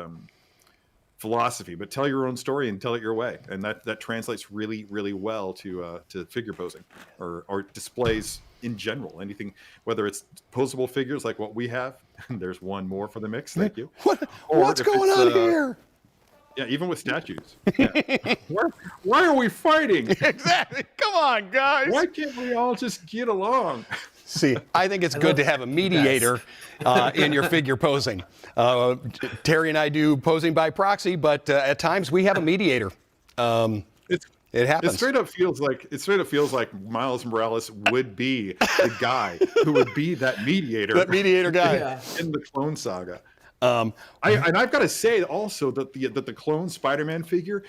philosophy, but tell your own story and tell it your way, and that translates really, really well to figure posing or displays in general. Anything, whether it's posable figures like what we have, and there's one more for the mix. Thank you. What's going on here? Yeah, even with statues. Yeah. Why are we fighting? Exactly. Come on, guys. Why can't we all just get along? See, I think it's good to have a mediator in your figure posing. Terry and I do posing by proxy, but at times we have a mediator. It happens. It straight up feels like Miles Morales would be the guy who would be that mediator. That mediator guy in the Clone Saga. I've got to say also that the Clone Spider-Man figure,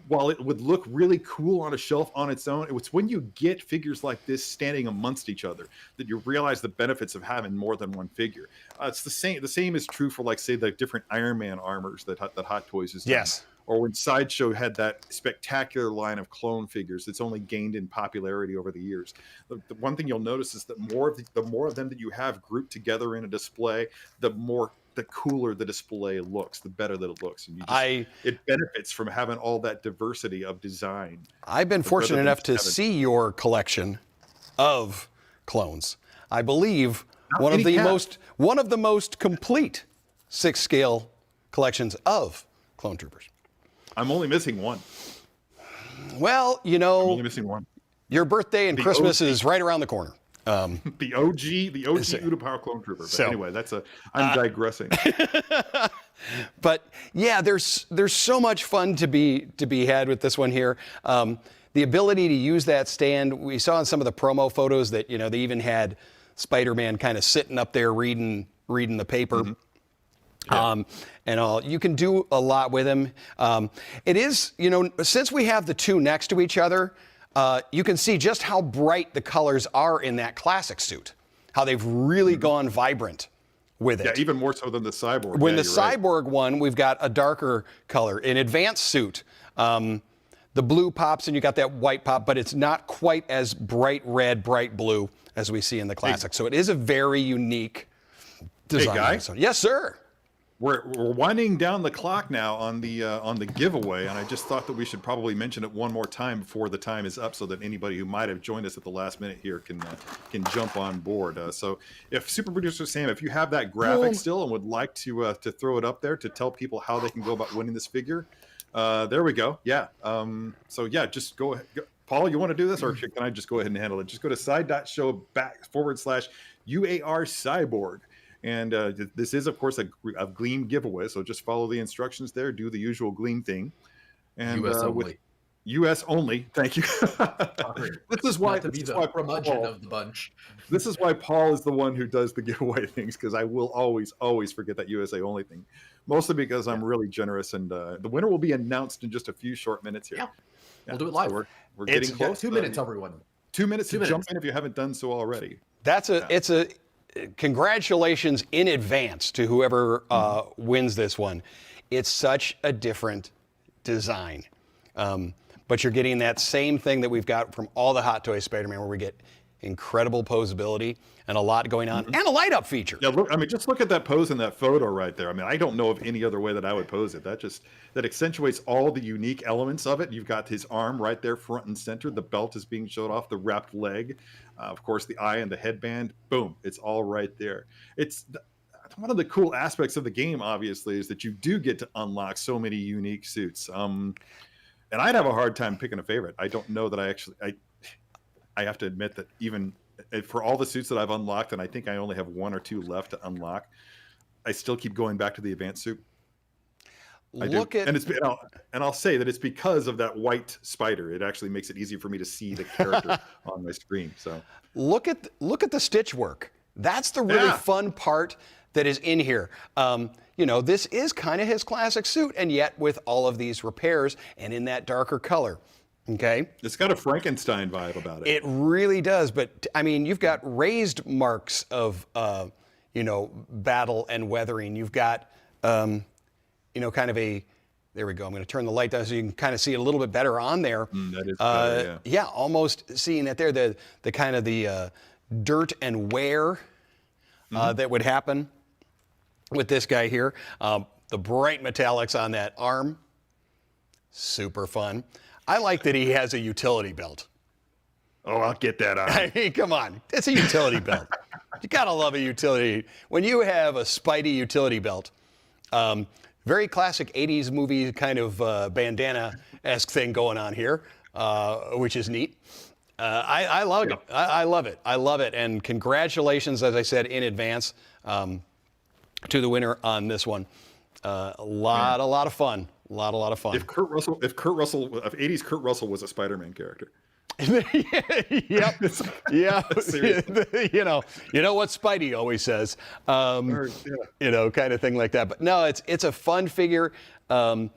while it would look really cool on a shelf on its own, it's when you get figures like this standing amongst each other that you realize the benefits of having more than one figure. It's the same. The same is true for, like, say, the different Iron Man armors that Hot Toys has done. Yes. Or when Sideshow had that spectacular line of clone figures that's only gained in popularity over the years. The one thing you'll notice is that the more of them that you have grouped together in a display, the cooler the display looks, the better that it looks. And it benefits from having all that diversity of design. I've been fortunate enough to see your collection of clones. I believe one of the most complete 6-scale collections of clone troopers. I'm only missing one. Well, I'm only missing one. Your birthday and Christmas is right around the corner. The OG Utapau Clone Trooper. But anyway, I'm digressing. But yeah, there's so much fun to be had with this one here. The ability to use that stand, we saw in some of the promo photos that, they even had Spider-Man kind of sitting up there reading the paper. Mm-hmm. Yeah. And all. You can do a lot with him. It is, since we have the two next to each other, you can see just how bright the colors are in that classic suit, how they've really gone vibrant with it. Yeah, even more so than the Cyborg. When the Cyborg one, we've got a darker color. In Advanced suit, the blue pops and you got that white pop, but it's not quite as bright red, bright blue as we see in the classic. So it is a very unique design. Hey, Guy? Yes, sir. We're winding down the clock now on the giveaway, and I just thought that we should probably mention it one more time before the time is up, so that anybody who might have joined us at the last minute here can jump on board. So, if Super Producer Sam, if you have that graphic still and would like to throw it up there to tell people how they can go about winning this figure, there we go. Yeah. So yeah, just go ahead. Paul, you want to do this, or can I just go ahead and handle it? Just go to side.show /UAR Cyborg. And this is, of course, a Gleam giveaway, so just follow the instructions there. Do the usual Gleam thing. And US only. With U.S. only. Thank you. This is why the curmudgeon of the bunch. This is why Paul is the one who does the giveaway things, because I will always forget that USA only thing. Mostly because I'm really generous, and the winner will be announced in just a few short minutes here. Yeah. We'll do it live. So we're getting close. 2 minutes, everyone. 2 minutes to jump in if you haven't done so already. It's a congratulations in advance to whoever wins this one. It's such a different design. But you're getting that same thing that we've got from all the Hot Toys Spider-Man, where we get incredible posability and a lot going on, and a light up feature. Yeah, look, just look at that pose in that photo right there. I don't know of any other way that I would pose it. That accentuates all the unique elements of it. You've got his arm right there front and center. The belt is being showed off, the wrapped leg. Of course, the eye and the headband. Boom, it's all right there. One of the cool aspects of the game, obviously, is that you do get to unlock so many unique suits. And I'd have a hard time picking a favorite. I don't know that I have to admit that even for all the suits that I've unlocked, and I think I only have 1 or 2 left to unlock, I still keep going back to the advanced suit. I'll say that it's because of that white spider. It actually makes it easier for me to see the character on my screen. So look at the stitch work. That's the really fun part that is in here. You know, this is kind of his classic suit, and yet with all of these repairs and in that darker color. Okay. It's got a Frankenstein vibe about it. It really does. But I mean, you've got raised marks of, you know, battle and weathering. You've got, you know, kind of a, there we go. I'm going to turn the light down so you can kind of see it a little bit better on there. That is better, yeah, almost seeing it there. The kind of the dirt and wear that would happen with this guy here. The bright metallics on that arm, super fun. I like that he has a utility belt. Oh, I'll get that on. I mean, come on, it's a utility belt. You gotta love a utility. When you have a Spidey utility belt, very classic 80s movie kind of bandana-esque thing going on here, which is neat. I love it. I love it. I love it. And congratulations, as I said, in advance to the winner on this one. A lot of fun. A lot of fun. If 80s Kurt Russell was a Spider-Man character. Yep. Yeah. you know what Spidey always says. You know, kind of thing like that. But no, it's a fun figure. I'm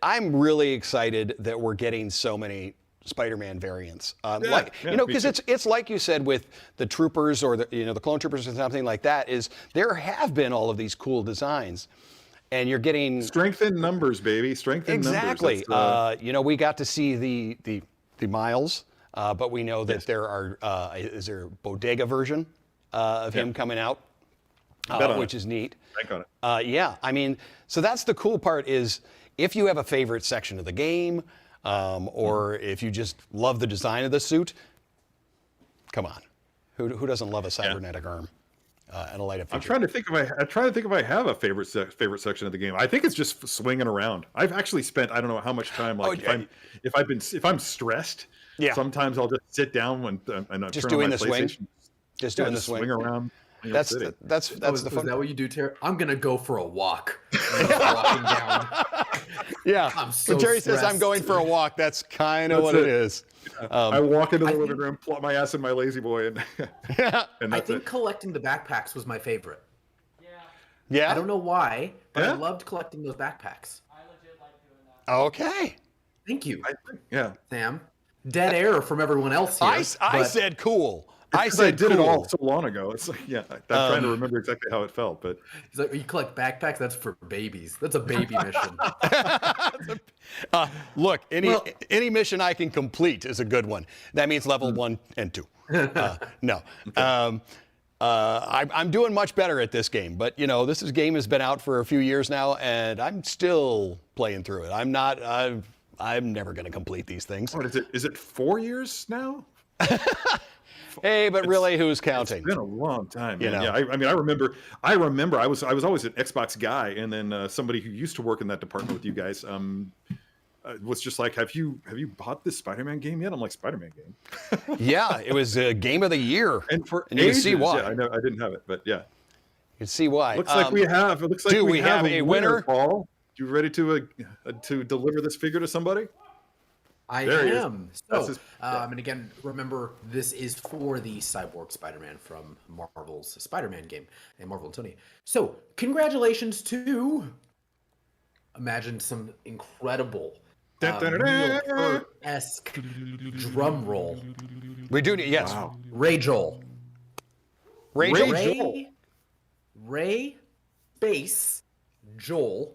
really excited that we're getting so many Spider-Man variants. You know, because it's like you said with the Troopers or the Clone Troopers or something like that. Is there have been all of these cool designs. And you're getting strength in numbers, baby. Strength in numbers. Exactly. You know, we got to see the Miles, but we know that there are is there a bodega version of him coming out, which is neat. Bank on it. Yeah, I mean, so that's the cool part is if you have a favorite section of the game, or if you just love the design of the suit, come on, who doesn't love a cybernetic arm? And a light up feature. I'm trying to think if I have a favorite section of the game. I think it's just swinging around. I've actually spent I don't know how much time. Like if I'm stressed, sometimes I'll just sit down and just turn doing on my the swing. PlayStation. Just doing the swing around. That's the fun. Is that what you do, Terry? I'm gonna go for a walk. Walking down. Yeah. I'm so when Terry says I'm stressed. going for a walk, that's kind of what it is. I walk into the living room, plop my ass in my lazy boy, and and I that's think it. collecting the backpacks was my favorite. Yeah. I don't know why, but I Yeah? loved collecting those backpacks. Okay. Thank you, Yeah. Sam. Dead air from everyone else here. I but said cool. I I said did cool. it all so long ago. It's like, I'm trying to remember exactly how it felt, but he's like, you collect backpacks? That's for babies. That's a baby mission. Look, any mission I can complete is a good one. That means level 1 and 2. No. I'm doing much better at this game, but this game has been out for a few years now, and I'm still playing through it. I'm never going to complete these things. what is it? Is it 4 years now? Hey, but really, who's counting? It's been a long time, man. know. Yeah, I mean, I remember. I was always an Xbox guy, and then somebody who used to work in that department with you guys was just like, "Have you bought this Spider-Man game yet?" I'm like, "Spider-Man game." Yeah, it was a game of the year, And for you can see ages, why. Yeah, I know I didn't have it, but yeah, You can see why. looks like we have. It looks like do we have a winner? Paul, you ready to deliver this figure to somebody? I There he is. am. That's So, his- and again, remember, this is for the Cyborg Spider-Man from Marvel's Spider-Man game, and Marvel and Sony. So, congratulations to, imagine some incredible, esque drum roll. We do need, yes. Wow. Ray Joel. Rachel? Ray Space Joel.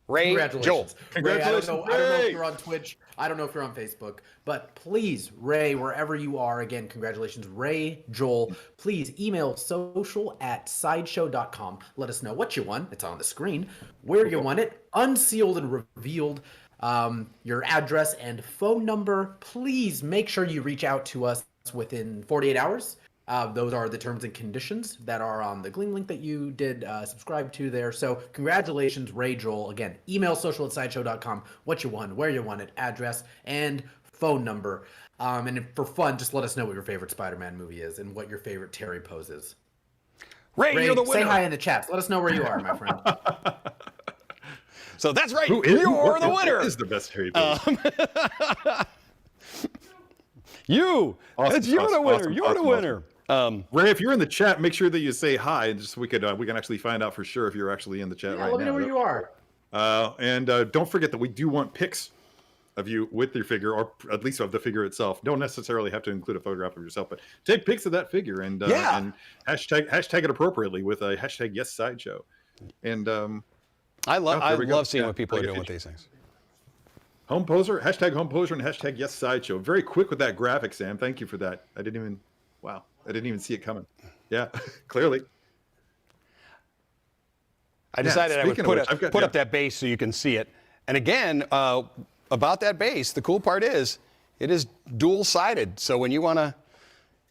Ray Joel. Congratulations. Congratulations, Ray, I don't know Ray. if you're on Twitch. I don't know if you're on Facebook. But please, Ray, wherever you are, again, congratulations, Ray Joel. Please email social@sideshow.com. Let us know what you won. It's on the screen. Where you won it, unsealed and revealed. Your address and phone number. Please make sure you reach out to us within 48 hours. Those are the terms and conditions that are on the Gleam link that you did subscribe to there. So congratulations, Ray Joel. Again, email social@sideshow.com, what you won, where you won it, address, and phone number. And for fun, just let us know what your favorite Spider-Man movie is and what your favorite Terry pose is. Ray, you're the winner. Say hi in the chat. Let us know where you are, my friend. So that's right. Who is You're the winner. Is the best Harry Potter? You. Awesome, You're the awesome, winner. awesome, You're the awesome, winner. Ray, if you're in the chat, make sure that you say hi, and just we can actually find out for sure if you're actually in the chat right let me now. know where you are. And don't forget that we do want pics of you with your figure, or at least of the figure itself. Don't necessarily have to include a photograph of yourself, but take pics of that figure and and hashtag it appropriately with a hashtag Yes Sideshow. And I there we go. love seeing Yeah, what people are like a doing with feature. these things. Home poser, hashtag home poser, and hashtag Yes Sideshow. Very quick with that graphic, Sam. Thank you for that. I didn't even see it coming. Yeah, clearly. I decided I would speaking of which, I've got- put up that base so you can see it. And again, about that base, the cool part is it is dual-sided. So when you want to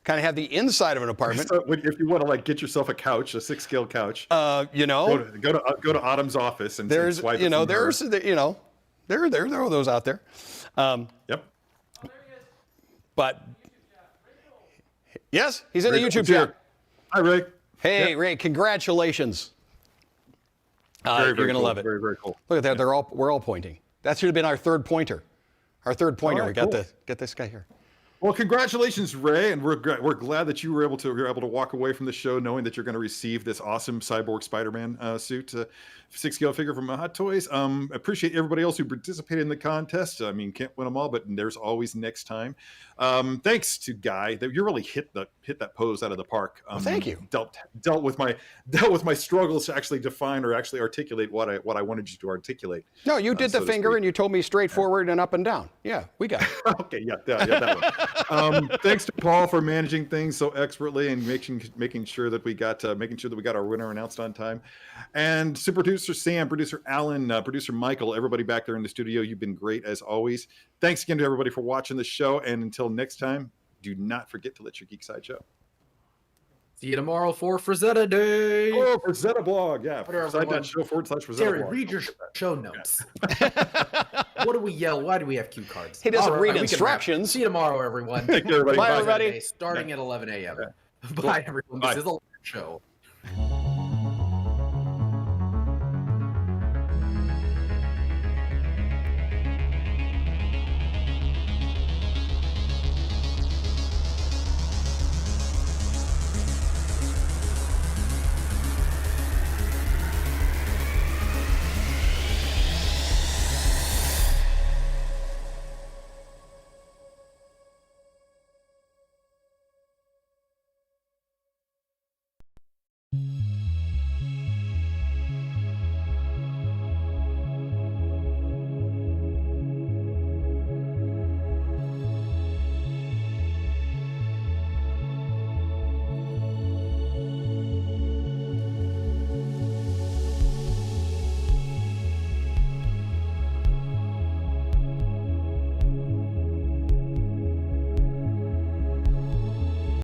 kind of have the inside of an apartment, So if you want to like get yourself a couch, a 6-scale couch, you know, go to Autumn's office and there's swipe you it know from her. there's you know there are those out there. Yep. But yes, he's in the Ray YouTube Coleman's here. chat. Hi, Ray. Hey, Yep. Ray, congratulations. You're Very gonna cool. love it. Very, very cool. Look at that. We're all pointing. That should have been our third pointer. Our third pointer. right, We got cool. get this guy here. Well, congratulations, Ray, and we're glad that you were able to walk away from the show knowing that you're going to receive this awesome Cyborg Spider-Man suit, 6-scale figure from Hot Toys. Appreciate everybody else who participated in the contest. I mean, can't win them all, but there's always next time. Thanks to Guy, that you really hit that pose out of the park. Thank you. Dealt with my struggles to actually define or actually articulate what I wanted you to articulate. No, you did the so to finger speak. and you told me straightforward and up and down. Yeah, we got it. Okay, yeah, that one. Thanks to Paul for managing things so expertly and making sure that we got our winner announced on time, and super producer Sam, producer Alan, producer Michael, everybody back there in the studio. You've been great as always. Thanks again to everybody for watching the show, and until next time, do not forget to let your geek side show. See you tomorrow for Frazetta Day. Oh, Frazetta blog, yeah. What are everyone- Side.show/Frazetta Terry, blog. read your show notes. What do we yell? Why do we have cue cards? He doesn't All read we can wrap. instructions. See you tomorrow, everyone. Take care, everybody. Bye, Bye. everybody. Day, starting at 11 a.m. Bye, everyone. Bye. This is a show.